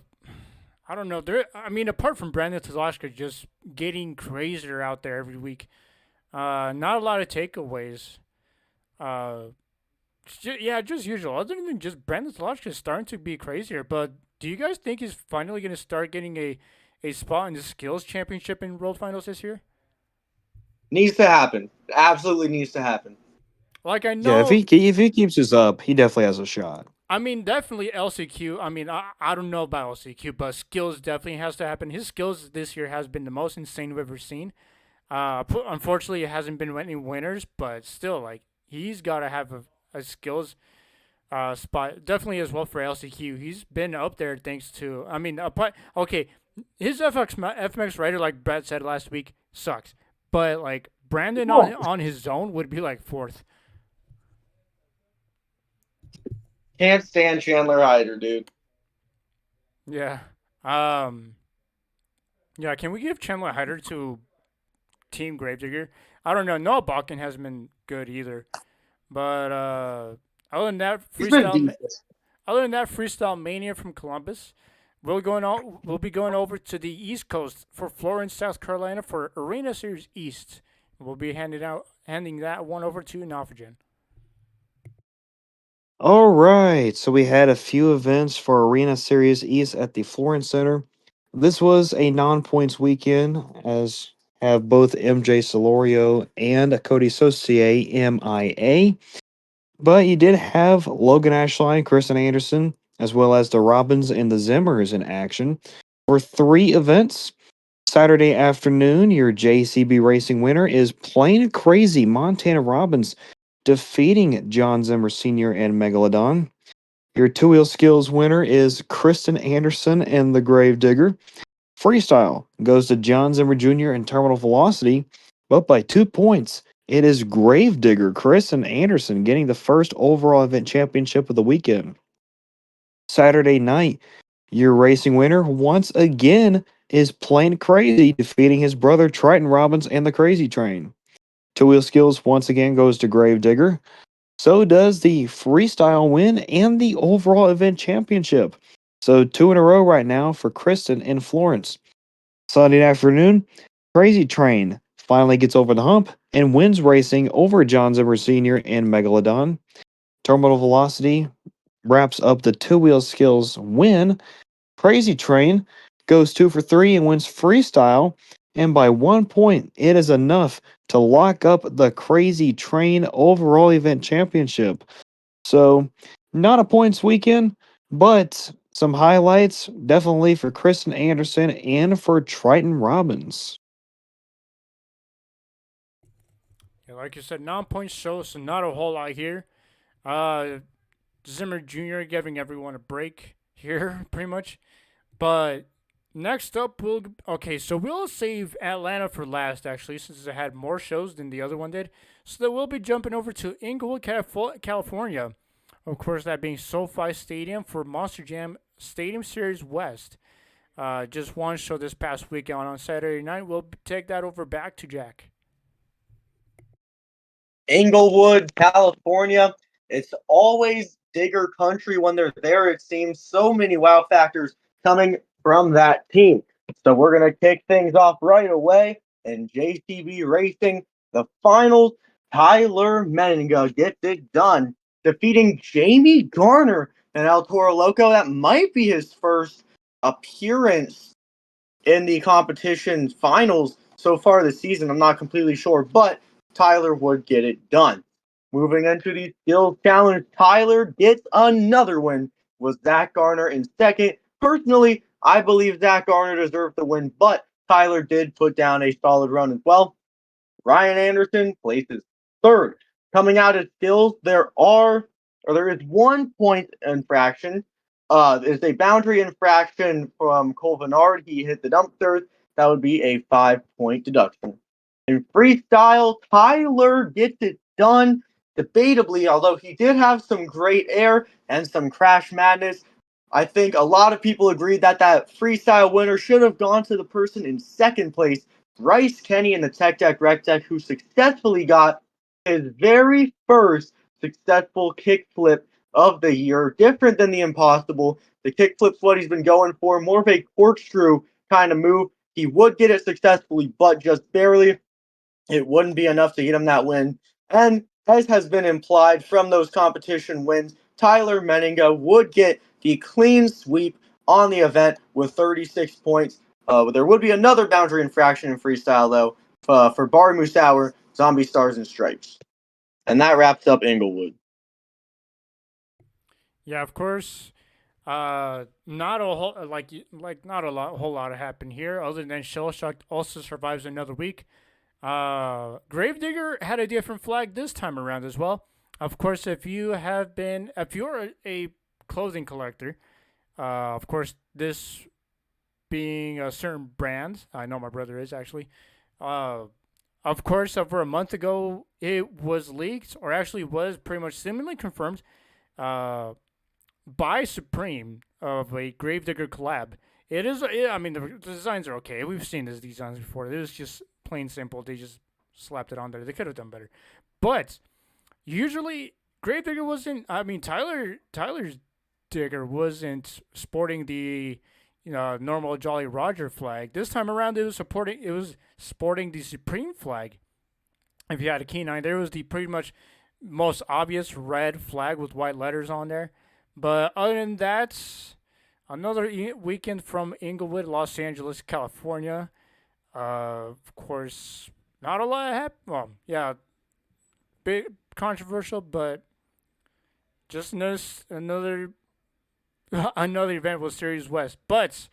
I don't know. I mean, apart from Brandon Tazashka just getting crazier out there every week, not a lot of takeaways. Uh, yeah, just usual. Other than just Brandon Tazashka starting to be crazier. But do you guys think he's finally going to start getting a spot in the skills championship in World Finals this year? Needs to happen. Absolutely needs to happen. Like I Yeah, know if he keeps this up, he definitely has a shot. I mean, definitely LCQ. I mean, I don't know about LCQ, but skills definitely has to happen. His skills this year has been the most insane we've ever seen. Unfortunately, it hasn't been any winners, but still, like he's got to have a skills spot definitely as well for LCQ. He's been up there thanks to. I mean, okay, his FMX rider, like Brett said last week, sucks. But like Brandon Whoa. on his own would be like fourth. Can't stand Chandler Hyder, dude. Yeah. Um. Yeah. Can we give Chandler Hyder to Team Gravedigger? I don't know. Noah Balkin hasn't been good either. But other than that, He's been decent. freestyle mania from Columbus. We'll be going over to the East Coast for Florence, South Carolina for Arena Series East. We'll be handing that one over to Nofogen. All right, so we had a few events for Arena Series East at the Florence Center. This was a non-points weekend, as have both MJ Solorio and Cody Saucier MIA. But you did have Logan Ashline, Kristen Anderson, as well as the Robins and the Zimmers in action for three events. Saturday afternoon, your JCB Racing winner is Plain Crazy Montana Robbins, defeating John Zimmer Sr. and Megalodon. Your two wheel skills winner is Kristen Anderson and the Gravedigger. Freestyle goes to John Zimmer Jr. and Terminal Velocity, but by 2 points. It is Gravedigger Kristen Anderson getting the first overall event championship of the weekend. Saturday night, your racing winner once again is Plain Crazy, defeating his brother Triton Robbins and the Crazy Train. Two wheel skills once again goes to Gravedigger. So does the freestyle win and the overall event championship. So two in a row right now for Kristen and Florence. Sunday afternoon, Crazy Train finally gets over the hump and wins racing over John Zimmer Sr. and Megalodon. Terminal Velocity wraps up the two wheel skills win. Crazy Train goes 2 for 3 and wins freestyle. And by 1 point, it is enough to lock up the Crazy Train overall event championship. So, not a points weekend, but some highlights definitely for Kristen Anderson and for Triton Robbins. Yeah, like you said, non-point show, so not a whole lot here. Uh, Zimmer Jr. giving everyone a break here, pretty much. But next up, we'll save Atlanta for last, actually, since it had more shows than the other one did. So that we'll be jumping over to Inglewood, California. Of course, that being SoFi Stadium for Monster Jam Stadium Series West. Just one show this past weekend on Saturday night. We'll take that over back to Jack. Inglewood, California. It's always digger country when they're there. It seems so many wow factors coming from that team. So we're going to kick things off right away. In JCB Racing, the finals, Tyler Meninga gets it done, defeating Jamie Garner and El Toro Loco. That might be his first appearance in the competition finals so far this season. I'm not completely sure, but Tyler would get it done. Moving into the skills challenge, Tyler gets another win with Zach Garner in second. Personally, I believe Zach Garner deserved the win, but Tyler did put down a solid run as well. Ryan Anderson places third. Coming out of skills, there is 1 point infraction. Is a boundary infraction from Colvinard. He hit the dumpsters. That would be a 5 point deduction. In freestyle, Tyler gets it done debatably, although he did have some great air and some crash madness. I think a lot of people agreed that freestyle winner should have gone to the person in second place, Bryce Kenny in the Tech Deck Rec Deck, who successfully got his very first successful kickflip of the year. Different than the Impossible. The kickflip's what he's been going for, more of a corkscrew kind of move. He would get it successfully, but just barely. It wouldn't be enough to get him that win. And as has been implied from those competition wins, Tyler Meninga would get the clean sweep on the event with 36 points. There would be another boundary infraction in freestyle, though, for Bar Musauer, Zombie Stars and Stripes. And that wraps up Inglewood. Yeah, of course. Not a whole not a whole lot happened here, other than Shell Shock also survives another week. Gravedigger had a different flag this time around as well. Of course, if you're a clothing collector, of course this being a certain brand. I know my brother is actually. Uh, of course, over a month ago, it was leaked, or actually was pretty much seemingly confirmed uh, by Supreme of a Gravedigger collab. It is. I mean, the designs are okay. We've seen these designs before. It was just plain simple. They just slapped it on there. They could have done better, but usually Gravedigger wasn't. I mean, Tyler's Digger wasn't sporting the normal Jolly Roger flag. This time around, it was sporting the Supreme flag. If you had a Key9, there was the pretty much most obvious red flag with white letters on there. But other than that, another weekend from Inglewood, Los Angeles, California. Of course, not a lot happened. Well, yeah, big controversial, but just another another event with Series West. But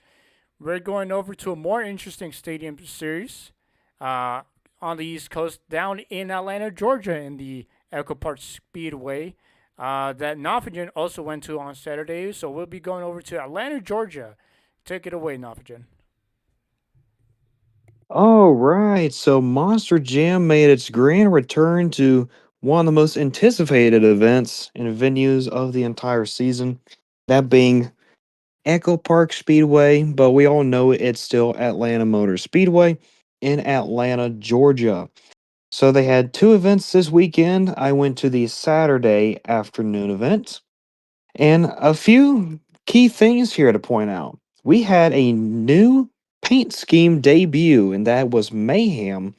we're going over to a more interesting stadium series uh, on the East Coast, down in Atlanta, Georgia, in the Echo Park Speedway that Nofagen also went to on Saturday. So we'll be going over to Atlanta, Georgia. Take it away, Nofagen. All right, so Monster Jam made its grand return to one of the most anticipated events and venues of the entire season, that being Echo Park Speedway, but we all know it's still Atlanta Motor Speedway in Atlanta, Georgia. So they had two events this weekend. I went to the Saturday afternoon event, and a few key things here to point out. We had a new paint scheme debut, and that was Mayhem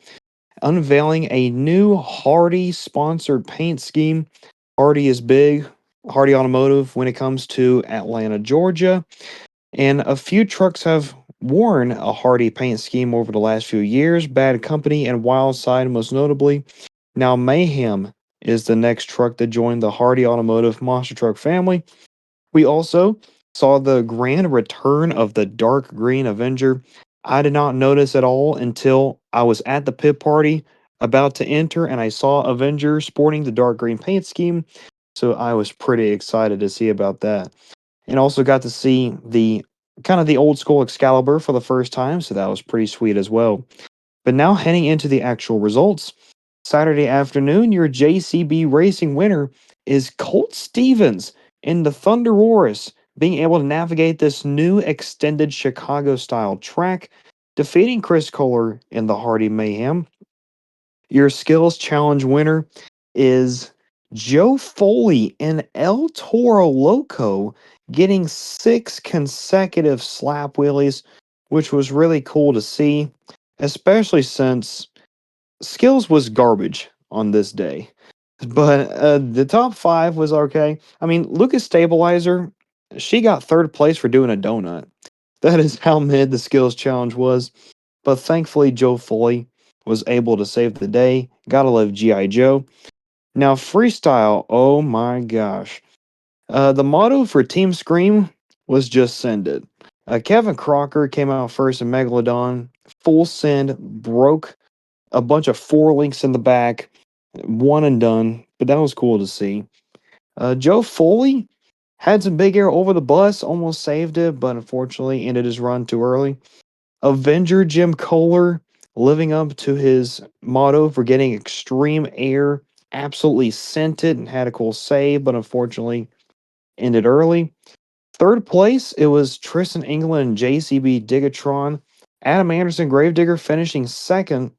unveiling a new Hardy sponsored paint scheme. Hardy is big, Hardy Automotive, when it comes to Atlanta, Georgia. And a few trucks have worn a Hardy paint scheme over the last few years, Bad Company and Wildside most notably. Now, Mayhem is the next truck to join the Hardy Automotive monster truck family. We also saw the grand return of the dark green Avenger. I did not notice at all until I was at the pit party about to enter and I saw Avenger sporting the dark green paint scheme. So I was pretty excited to see about that. And also got to see the kind of the old school Excalibur for the first time. So that was pretty sweet as well. But now heading into the actual results. Saturday afternoon, your JCB Racing winner is Colt Stevens in the Thunder Roars, being able to navigate this new extended Chicago style track, defeating Chris Kohler in the Hardy Mayhem. Your Skills Challenge winner is Joe Foley in El Toro Loco, getting 6 consecutive slap wheelies, which was really cool to see, especially since Skills was garbage on this day. But the top five was okay. I mean, Lucas Stabilizer, she got third place for doing a donut. That is how mid the skills challenge was. But thankfully, Joe Foley was able to save the day. Gotta love G.I. Joe. Now, freestyle, oh my gosh. The motto for Team Scream was just send it. Kevin Crocker came out first in Megalodon. Full send, broke a bunch of four links in the back, one and done, but that was cool to see. Joe Foley had some big air over the bus, almost saved it, but unfortunately ended his run too early. Avenger Jim Kohler, living up to his motto for getting extreme air, absolutely sent it and had a cool save, but unfortunately ended early. Third place, it was Tristan England and JCB Digatron. Adam Anderson Gravedigger finishing second,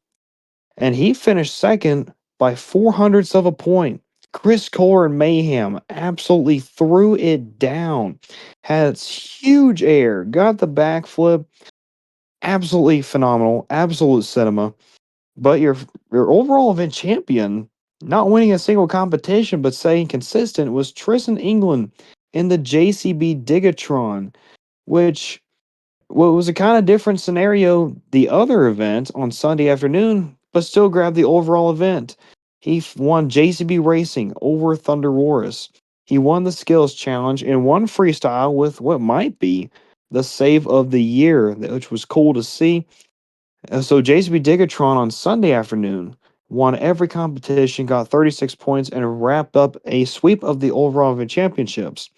and he finished second by 400ths of a point. Chris Kohler and Mayhem absolutely threw it down. Had its huge air, got the backflip. Absolutely phenomenal, absolute cinema. But your overall event champion, not winning a single competition but staying consistent, was Tristan England in the JCB Digatron, which was a kind of different scenario the other event on Sunday afternoon, but still grabbed the overall event. He won JCB Racing over Thunder Wars. He won the skills challenge and won freestyle with what might be the save of the year, which was cool to see. So JCB Digatron on Sunday afternoon won every competition, got 36 points, and wrapped up a sweep of the overall event championships.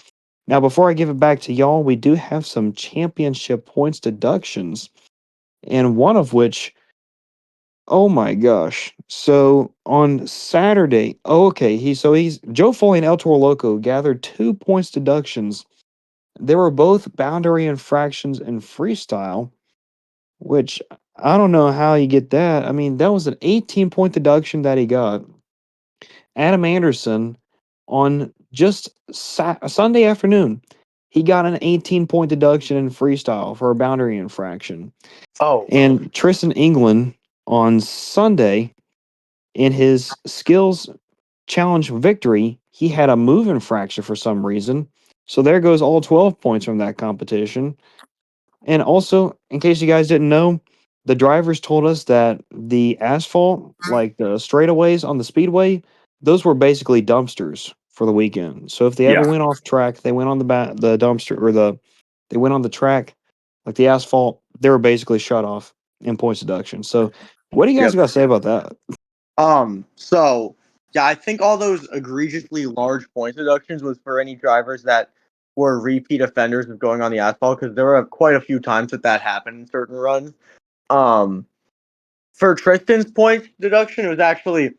Now, before I give it back to y'all, we do have some championship points deductions, and one of which, oh my gosh. So on Saturday, oh, okay, he's Joe Foley and El Toro Loco gathered 2 points deductions. They were both boundary infractions and freestyle, which I don't know how you get that. I mean, that was an 18-point deduction that he got. Adam Anderson on just Sunday afternoon, he got an 18-point deduction in freestyle for a boundary infraction. Oh, And Tristan England on Sunday, in his skills challenge victory, he had a move infraction for some reason. So there goes all 12 points from that competition. And also, in case you guys didn't know, the drivers told us that the asphalt, like the straightaways on the speedway, those were basically dumpsters for the weekend. So if they ever yeah. went off track, they went on the dumpster or they went on the track, like the asphalt, they were basically shut off in points deduction. So what do you guys Yep. got to say about that? So yeah, I think all those egregiously large point deductions was for any drivers that were repeat offenders of going on the asphalt because there were quite a few times that happened in certain runs. Um, for Tristan's point deduction, it was actually,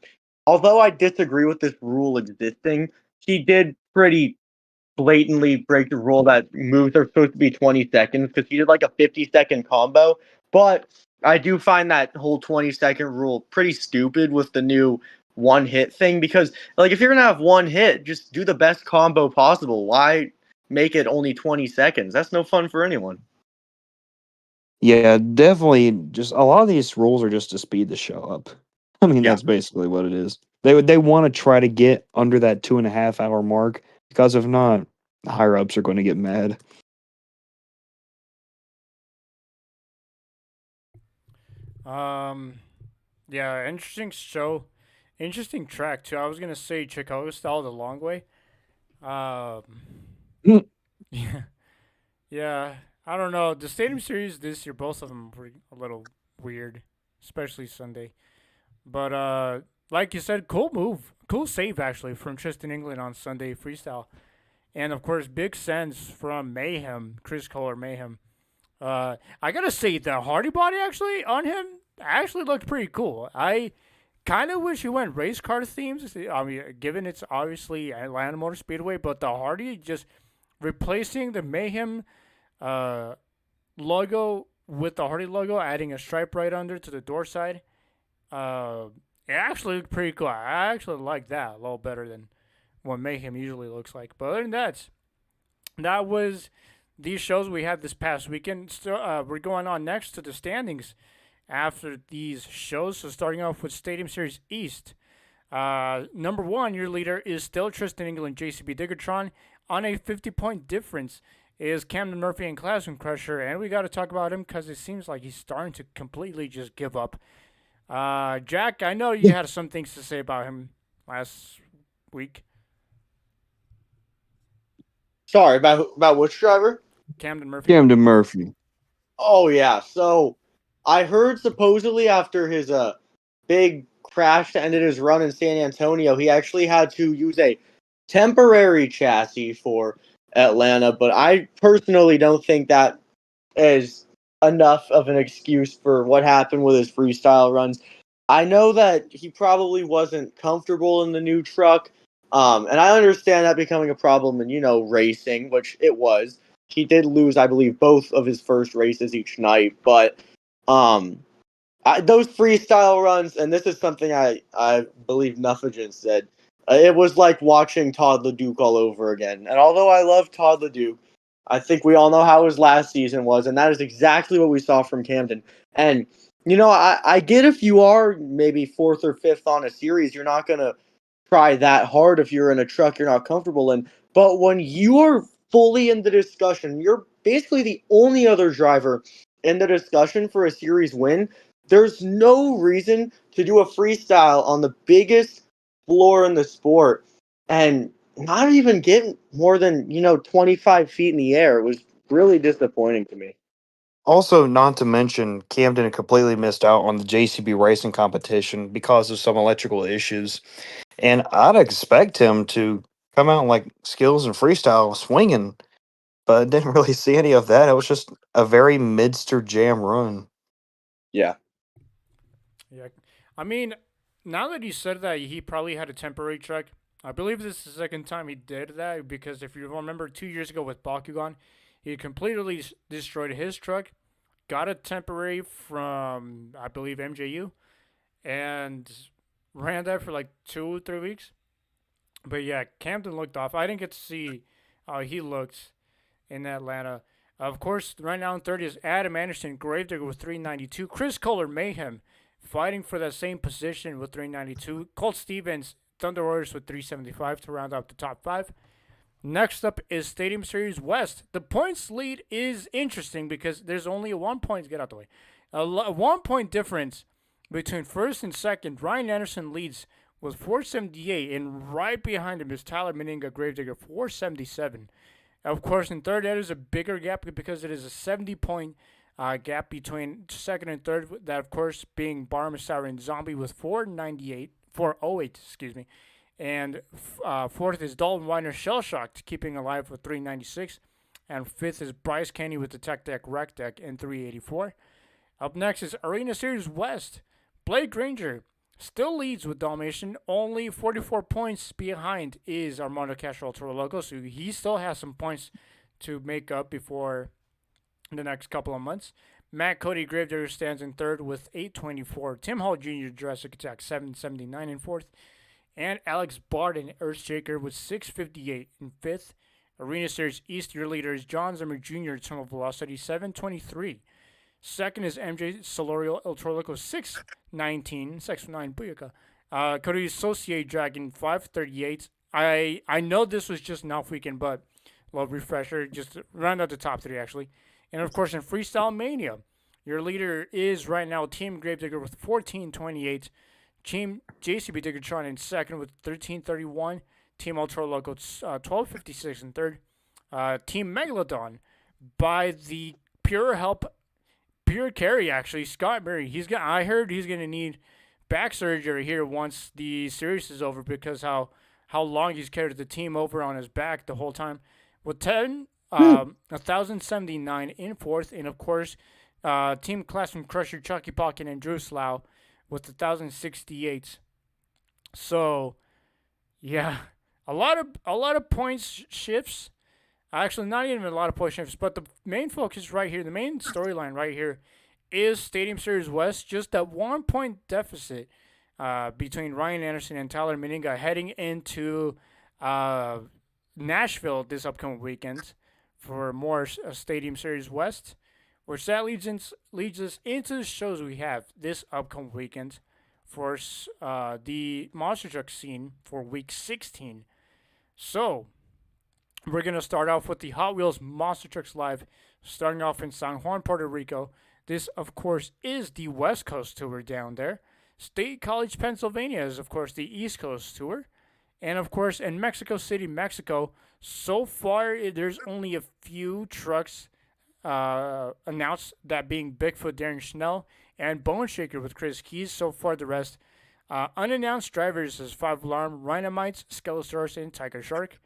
although I disagree with this rule existing, he did pretty blatantly break the rule that moves are supposed to be 20 seconds because he did like a 50-second combo. But I do find that whole 20-second rule pretty stupid with the new one hit thing because, like, if you're going to have one hit, just do the best combo possible. Why make it only 20 seconds? That's no fun for anyone. Yeah, definitely. Just a lot of these rules are just to speed the show up. I mean, Yeah. that's basically what it is. They want to try to get under that 2.5 hour mark because if not, the higher ups are going to get mad. Um, yeah, interesting show, interesting track too. I was gonna say Chicago style the long way. Um, Mm. yeah, yeah. I don't know. The Stadium Series this year, both of them were a little weird, especially Sunday. But like you said, cool move, cool save actually from Tristan England on Sunday freestyle, and of course big sense from Mayhem, Chris Kohler Mayhem. I gotta say the Hardy body actually on him actually looked pretty cool. I kind of wish he went race car themes. I mean, given it's obviously Atlanta Motor Speedway, but the Hardy just replacing the Mayhem uh, logo with the Hardy logo, adding a stripe right under to the door side. Uh, it actually looked pretty cool. I actually like that a little better than what Mayhem usually looks like. But other than that, that was these shows we had this past weekend. So, we're going on next to the standings after these shows. So starting off with Stadium Series East. Number one, your leader is still Tristan England, JCB Diggertron. On a 50-point difference is Camden Murphy and Classroom Crusher. And we got to talk about him because it seems like he's starting to completely just give up. Jack, I know you had some things to say about him last week. Sorry, about which driver? Camden Murphy. Camden Murphy. Oh yeah. So I heard supposedly after his big crash that ended his run in San Antonio, he actually had to use a temporary chassis for Atlanta, but I personally don't think that is enough of an excuse for what happened with his freestyle runs. I know that he probably wasn't comfortable in the new truck, and I understand that becoming a problem in racing, which it was. He did lose, I believe, both of his first races each night, but um, those freestyle runs, and this is something I believe Nuffigen said. It was like watching Todd LeDuc all over again. And although I love Todd LeDuc, I think we all know how his last season was, and that is exactly what we saw from Camden. And I get if you are maybe fourth or fifth on a series, you're not gonna try that hard if you're in a truck you're not comfortable in. But when you are fully in the discussion, you're basically the only other driver in the discussion for a series win. There's no reason to do a freestyle on the biggest floor in the sport and not even get more than 25 feet in the air. It was really disappointing to me. Also, not to mention, Camden completely missed out on the JCB racing competition because of some electrical issues. And I'd expect him to come out like skills and freestyle swinging, but didn't really see any of that. It was just a very midster jam run. Yeah. Yeah, I mean, now that you said that, he probably had a temporary truck. I believe this is the second time he did that because if you remember 2 years ago with Bakugan, he completely destroyed his truck, got a temporary from I believe MJU, and ran that for like 2 3 weeks. But yeah, Camden looked off. I didn't get to see how he looked in Atlanta. Of course, right now in third is Adam Anderson, Gravedigger with 392. Chris Kohler, Mayhem, fighting for that same position with 392. Colt Stevens, Thunder Warriors with 375 to round out the top five. Next up is Stadium Series West. The points lead is interesting because there's only a 1 point to get out the way. A 1 point difference between first and second. Ryan Anderson leads with 478, and right behind him is Tyler Meninga, Gravedigger, 477. Of course, in third, that is a bigger gap because it is a 70-point gap between second and third. That, of course, being Barmasar and Zombie with 408, excuse me. And fourth is Dalton Weiner, Shell Shocked, keeping alive with 396. And fifth is Bryce Kenny with the Tech Deck Rec Deck in 384. Up next is Arena Series West. Blake Granger still leads with Dalmatian. Only 44 points behind is Armando Castro Toro Loco. So he still has some points to make up before the next couple of months. Matt Cody Gravedigger stands in third with 824. Tim Hall Jr. Jurassic Attack 779 in fourth. And Alex Barden Earthshaker with 658 in fifth. Arena Series East, your leader is John Zimmer Jr. Terminal Velocity 723. Second is MJ Solorio El Torloco 619. 619 Booyaka. Cody Associate Dragon 538. I know this was just an off weekend, but love refresher. Just round out the top three, actually. And of course, in Freestyle Mania, your leader is right now Team Gravedigger with 1428. Team JCB Diggertron in second with 1331. Team Ultra Loco 1256 in third. Team Megalodon by the Pure Carry, actually, Scott Murray. I heard he's gonna need back surgery here once the series is over because how long he's carried the team over on his back the whole time. With 1,079 in fourth, and of course, Team Classroom Crusher Chucky Pocket and Drew Slough with 1,068. So, yeah, a lot of points shifts. Actually, not even a lot of point shifts, but the main focus right here, the main storyline right here, is Stadium Series West. Just that 1 point deficit between Ryan Anderson and Tyler Meninga heading into Nashville this upcoming weekend for more Stadium Series West, which that leads us into the shows we have this upcoming weekend for the Monster Truck scene for Week 16. So, we're going to start off with the Hot Wheels Monster Trucks Live, starting off in San Juan, Puerto Rico. This, of course, is the West Coast Tour down there. State College, Pennsylvania is, of course, the East Coast Tour. And, of course, in Mexico City, Mexico, so far, there's only a few trucks announced, that being Bigfoot Darren Schnell and Bone Shaker with Chris Keys. So far, the rest unannounced drivers is Five Alarm, Rhinomites, Skelosaurus, and Tiger Shark.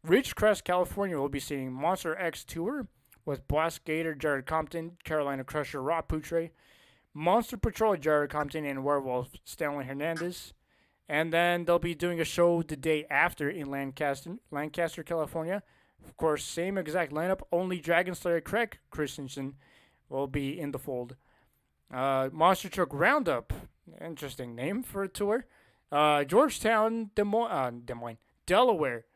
Ridgecrest, California will be seeing Monster X Tour with Blast Gator, Jared Compton, Carolina Crusher, Rob Poutre, Monster Patrol, Jared Compton, and Werewolf, Stanley Hernandez. And then they'll be doing a show the day after in Lancaster, California. Of course, same exact lineup, only Dragon Slayer Craig Christensen will be in the fold. Monster Truck Roundup, interesting name for a tour. Georgetown, Des Moines, Delaware.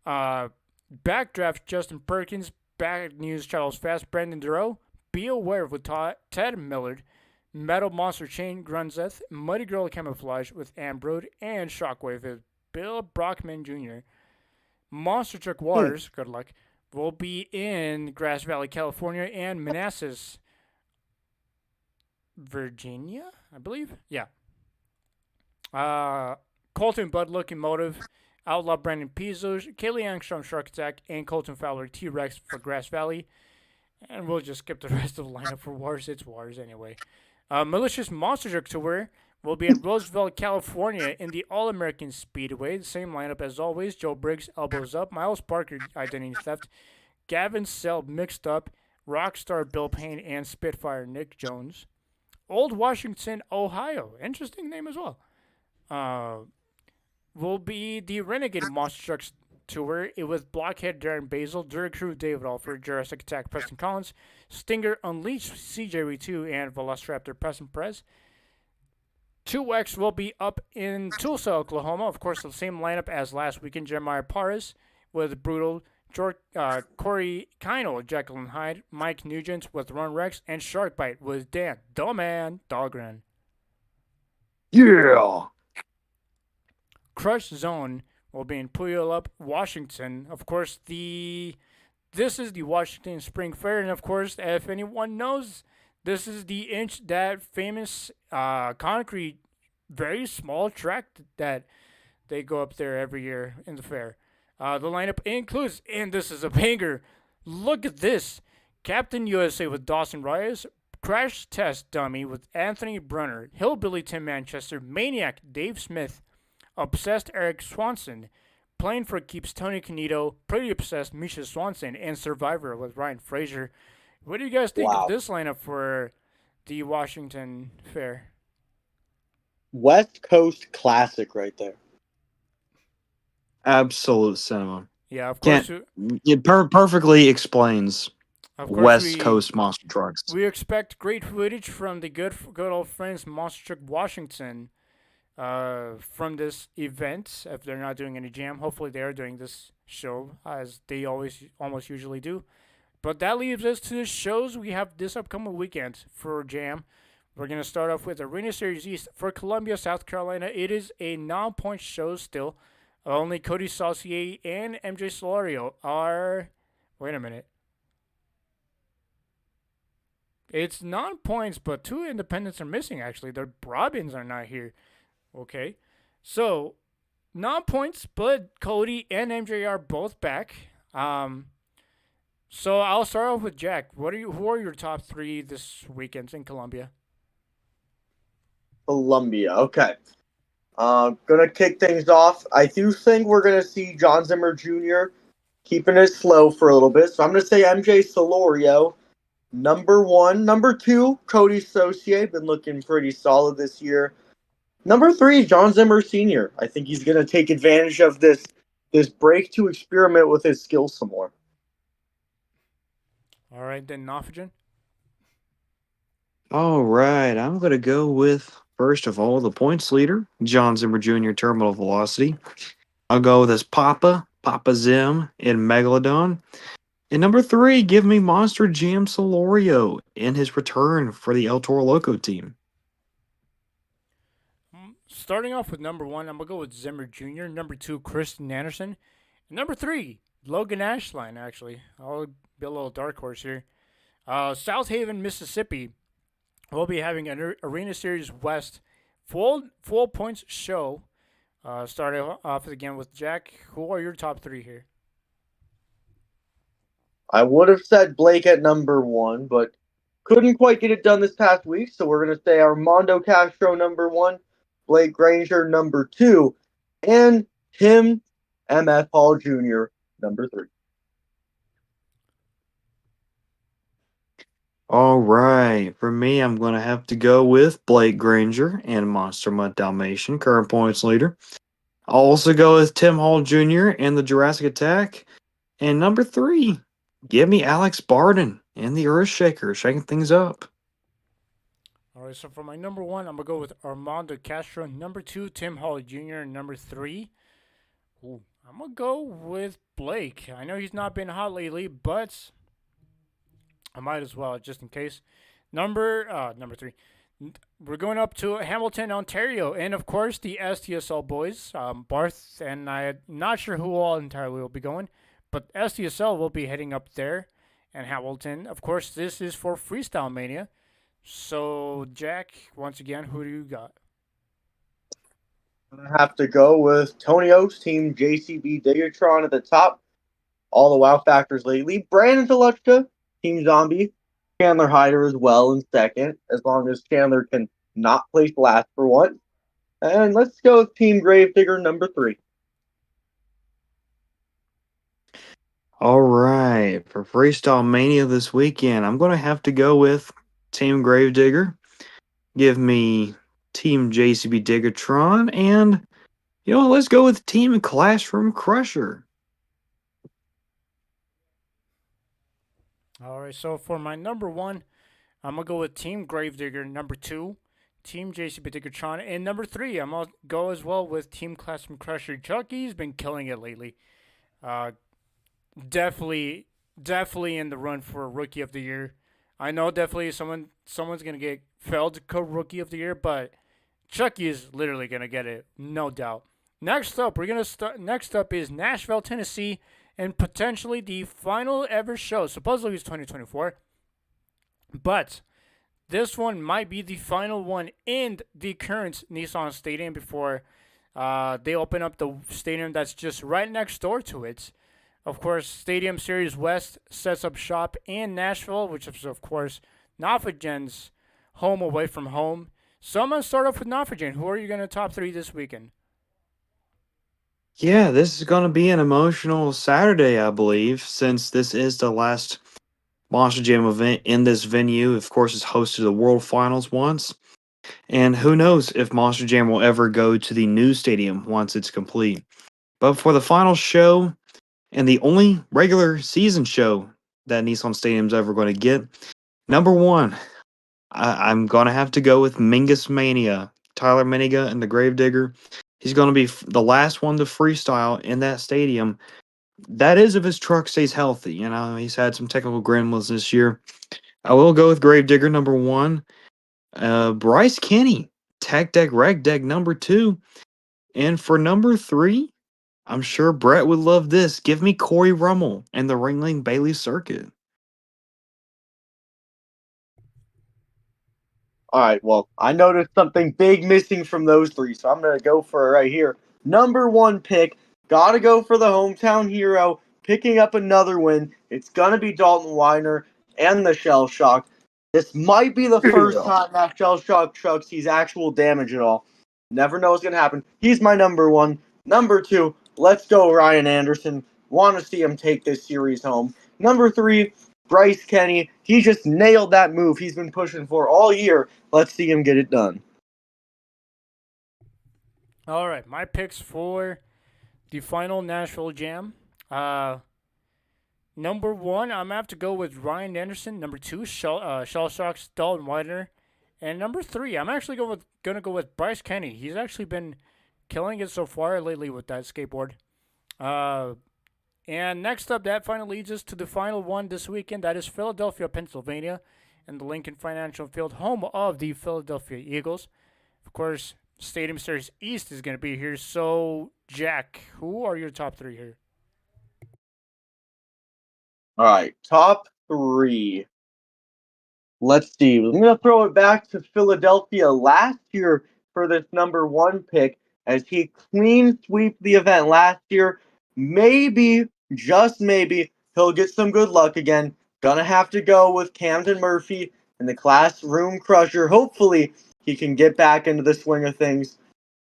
Backdraft Justin Perkins, Bad News Charles Fast, Brandon Duro, Be Aware with Ted Millard, Metal Monster Chain Grunzeth, Muddy Girl Camouflage with Ambrode, and Shockwave with Bill Brockman Jr. Monster Truck Wars, good luck, will be in Grass Valley, California, and Manassas, Virginia, I believe. Yeah. Colton Bud Locomotive, Outlaw Brandon Pizzo, Kaylee Armstrong Shark Attack, and Colton Fowler T-Rex for Grass Valley. And we'll just skip the rest of the lineup for Wars. It's Wars anyway. Malicious Monster Truck Tour will be in Roosevelt, California in the All American Speedway. The same lineup as always: Joe Briggs, elbows up; Miles Parker, identity theft; Gavin Selb, mixed up; Rockstar Bill Payne, and Spitfire Nick Jones. Old Washington, Ohio. Interesting name as well. Uh, will be the Renegade Monster Trucks Tour. It was Blockhead Darren Basil, Dirt Crew David Alford, Jurassic Attack Preston Collins, Stinger Unleashed CJV2, and Velociraptor Preston Perez. 2X will be up in Tulsa, Oklahoma. Of course, the same lineup as last weekend. Jeremiah Paris with Brutal, Corey Kino, Jekyll and Hyde, Mike Nugent with Run Rex, and Sharkbite with Dan, the man, Dahlgren. Yeah. Crush Zone will be in Puyallup, Washington. Of course, this is the Washington Spring Fair, and of course, if anyone knows, this is that famous concrete, very small track that they go up there every year in the fair. The lineup includes, and this is a banger. Look at this: Captain USA with Dawson Reyes, Crash Test Dummy with Anthony Brunner, Hillbilly Tim Manchester, Maniac Dave Smith, Obsessed Eric Swanson, Playing for Keeps Tony Canito, Pretty Obsessed Misha Swanson, and Survivor with Ryan Fraser. What do you guys think of this lineup for the Washington Fair? West Coast classic right there. Absolute cinema. Yeah, of course. It perfectly explains West Coast monster trucks. We expect great footage from the good old friends Monster Truck Washington from this event. If they're not doing any jam, hopefully they are doing this show as they almost usually do. But that leaves us to the shows we have this upcoming weekend for jam. We're going to start off with Arena Series East for Columbia, South Carolina. It is a non-point show still. Only Cody Saucier and MJ Solario are... Wait a minute. It's non-points, but 2 independents are missing, actually. The Robins are not here. Okay. So, non-points, but Cody and MJ are both back. So, I'll start off with Jack. Who are your top 3 this weekend in Columbia? Columbia, okay. Gonna kick things off. I do think we're gonna see John Zimmer Jr. keeping it slow for a little bit. So I'm gonna say MJ Solorio, number 1. Number 2, Cody Saucier, been looking pretty solid this year. Number 3, John Zimmer Sr. I think he's gonna take advantage of this break to experiment with his skills some more. All right, then Nofogen. All right, I'm going to go with, first of all, the points leader, John Zimmer Jr. Terminal Velocity. I'll go with his Papa Zim in Megalodon. And number 3, give me Monster Jam Solorio in his return for the El Toro Loco team. Starting off with number 1, I'm going to go with Zimmer Jr. Number 2, Kristen Anderson. And number 3, Logan Ashline, actually. I'll be a little dark horse here. South Haven, Mississippi. We'll be having an Arena Series West full points show. Starting off again with Jack. Who are your top 3 here? I would have said Blake at number 1, but couldn't quite get it done this past week. So we're going to say Armando Castro number 1, Blake Granger number 2, and Tim M.F. Hall Jr. number 3. All right. For me, I'm going to have to go with Blake Granger and Monster Mutt Dalmatian, current points leader. I'll also go with Tim Hall Jr. and the Jurassic Attack. And number 3, give me Alex Barden and the Earthshaker, shaking things up. All right, so for my number 1, I'm going to go with Armando Castro. Number 2, Tim Hall Jr. And number 3, I'm going to go with Blake. I know he's not been hot lately, but I might as well, just in case. Number 3. We're going up to Hamilton, Ontario, and of course the STSL boys, Barth, and I'm not sure who all entirely will be going, but STSL will be heading up there, and Hamilton. Of course, this is for Freestyle Mania. So, Jack, once again, who do you got? I'm going to have to go with Tony Oak's team, JCB Digatron at the top. All the wow factors lately. Brandon Deluchka, Team Zombie. Chandler Hyder as well in second, as long as Chandler can not placed last for once. And let's go with Team Gravedigger number 3. All right, for Freestyle Mania this weekend, I'm going to have to go with Team Gravedigger. Give me Team JCB Diggatron, and let's go with Team Classroom Crusher. All right, so for my number one, I'm gonna go with Team Gravedigger. Number two, Team JCB Diggertron, and number three, I'm gonna go as well with Team Classroom Crusher. Chucky's been killing it lately. Uh, definitely in the run for Rookie of the Year. I know definitely someone's gonna get failed to Rookie of the Year, but Chucky is literally gonna get it, no doubt. Next up, we're gonna start. Next up is Nashville, Tennessee, and potentially the final ever show. Supposedly it's 2024, but this one might be the final one in the current Nissan Stadium before they open up the stadium that's just right next door to it. Of course, Stadium Series West sets up shop in Nashville, which is, of course, Nafagen's home away from home. So I'm going to start off with Nafagen. Who are you going to top three this weekend? Yeah, this is going to be an emotional Saturday, I believe, since this is the last Monster Jam event in this venue. Of course, it's hosted the World Finals once. And who knows if Monster Jam will ever go to the new stadium once it's complete. But for the final show, and the only regular season show that Nissan Stadium's ever going to get, number one, I'm going to have to go with Mingus Mania. Tyler Miniga and the Gravedigger. He's going to be the last one to freestyle in that stadium. That is if his truck stays healthy. He's had some technical gremlins this year. I will go with Gravedigger number one. Bryce Kenny, Tech Deck Reg Deck number two. And for number three, I'm sure Brett would love this. Give me Corey Rummel and the Ringling Bailey Circuit. All right, well, I noticed something big missing from those three, so I'm going to go for it right here. Number 1 pick, got to go for the hometown hero, picking up another win. It's going to be Dalton Weiner and the Shell Shock. This might be the first time that Shell Shock truck sees actual damage at all. Never know what's going to happen. He's my number 1. Number 2, let's go Ryan Anderson. Want to see him take this series home. Number 3, Bryce Kenny, he just nailed that move he's been pushing for all year. Let's see him get it done. All right, my picks for the final Nashville Jam. Number one, I'm going to have to go with Ryan Anderson. Number two, Shell Shock's Dalton Widener. And number three, I'm actually going to go with Bryce Kenny. He's actually been killing it so far lately with that skateboard. And next up, that finally leads us to the final one this weekend. That is Philadelphia, Pennsylvania, and the Lincoln Financial Field, home of the Philadelphia Eagles. Of course, Stadium Series East is going to be here. So, Jack, who are your top three here? All right, top 3. Let's see. I'm going to throw it back to Philadelphia last year for this number 1 pick as he clean sweep the event last year. Maybe, just maybe, he'll get some good luck again. Gonna have to go with Camden Murphy and the Classroom Crusher. Hopefully, he can get back into the swing of things.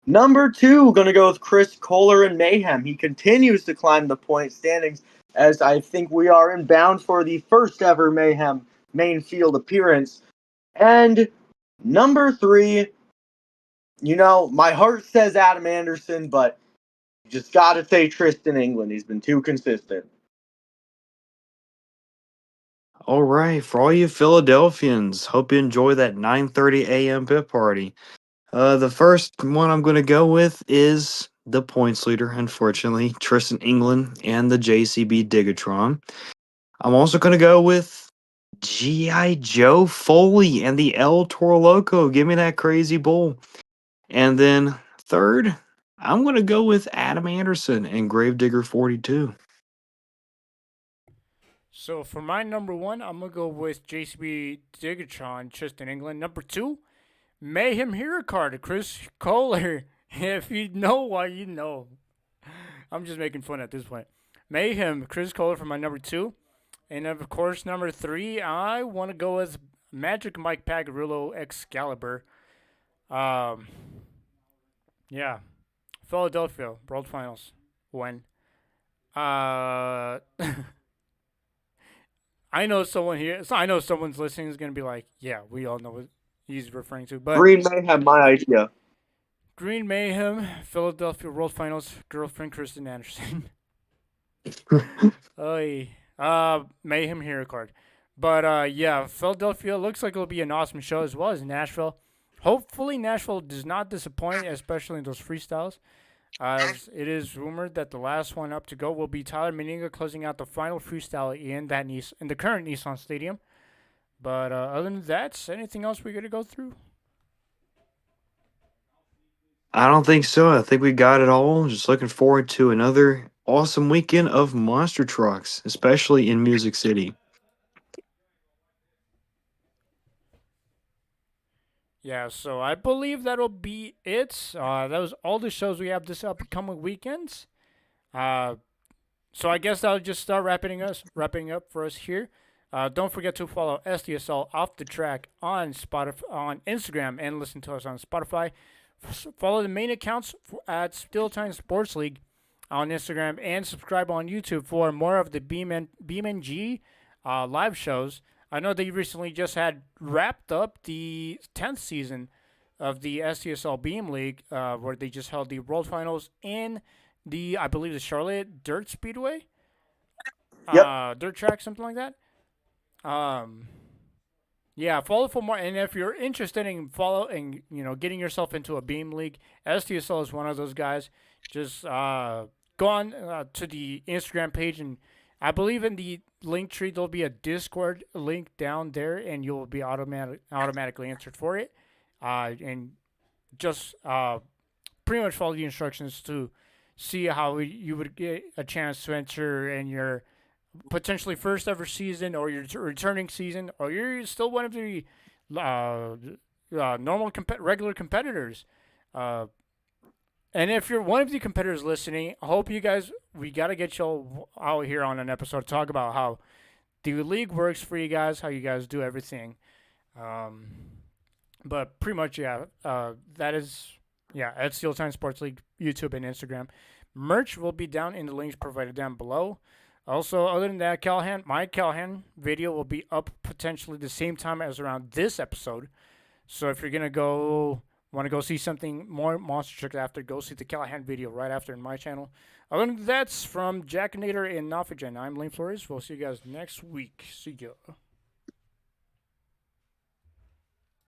Number 2, gonna go with Chris Kohler and Mayhem. He continues to climb the point standings as I think we are in bound for the first ever Mayhem main field appearance. And number 3, my heart says Adam Anderson, but you just gotta say Tristan England. He's been too consistent. All right, for all you Philadelphians, hope you enjoy that 9:30 a.m. pit party. The first one I'm going to go with is the points leader, unfortunately, Tristan England and the JCB Digatron. I'm also going to go with G.I. Joe Foley and the El Toro Loco. Give me that crazy bull. And then third, I'm going to go with Adam Anderson and Gravedigger 42. So for my number one, I'm gonna go with JCB Digatron, Tristan England. Number two, Mayhem Hero card, Chris Kohler. If you know why, you know. I'm just making fun at this point. Mayhem, Chris Kohler for my number two. And of course, number three, I want to go with Magic Mike Pagarillo Excalibur. Um, yeah, Philadelphia World Finals win. Uh, I know someone here. So I know someone's listening is gonna be like, "Yeah, we all know what he's referring to." But Green Mayhem, my idea. Green Mayhem, Philadelphia World Finals, girlfriend Kristen Anderson. Oy. Mayhem hero card. But yeah, Philadelphia looks like it'll be an awesome show as well as Nashville. Hopefully, Nashville does not disappoint, especially in those freestyles. As it is rumored that the last one up to go will be Tyler Meninga closing out the final freestyle in the current Nissan Stadium. But other than that, anything else we got to go through? I don't think so. I think we got it all. Just looking forward to another awesome weekend of monster trucks, especially in Music City. Yeah, so I believe that'll be it. That was all the shows we have this upcoming weekends. Uh, so I guess I'll just start wrapping up for us here. Don't forget to follow SDSL off the track on Spotify, on Instagram, and listen to us on Spotify. Follow the main accounts at Stilltime Sports League on Instagram and subscribe on YouTube for more of the BeamNG live shows. I know they recently just had wrapped up the 10th season of the STSL Beam League, where they just held the World Finals in I believe, the Charlotte Dirt Speedway, Yep. dirt track, something like that. Um, yeah, follow for more. And if you're interested in following, getting yourself into a Beam League, STSL is one of those guys. Just go on to the Instagram page, and I believe in the link tree there'll be a Discord link down there, and you'll be automatically entered for it. And just pretty much follow the instructions to see how you would get a chance to enter in your potentially first ever season or your returning season, or you're still one of the regular competitors. Uh, and if you're one of the competitors listening, I hope we got to get you out here on an episode to talk about how the league works for you guys, how you guys do everything. Um, but pretty much, yeah, that is, yeah, at Steel Time Sports League, YouTube and Instagram. Merch will be down in the links provided down below. Also, other than that, my Callahan video will be up potentially the same time as around this episode. So if you're going to want to go see something more Monster Truck after, go see the Callahan video right after in my channel. Other than that, from Jackinator and Nofagen, I'm Lane Flores. We'll see you guys next week. See ya.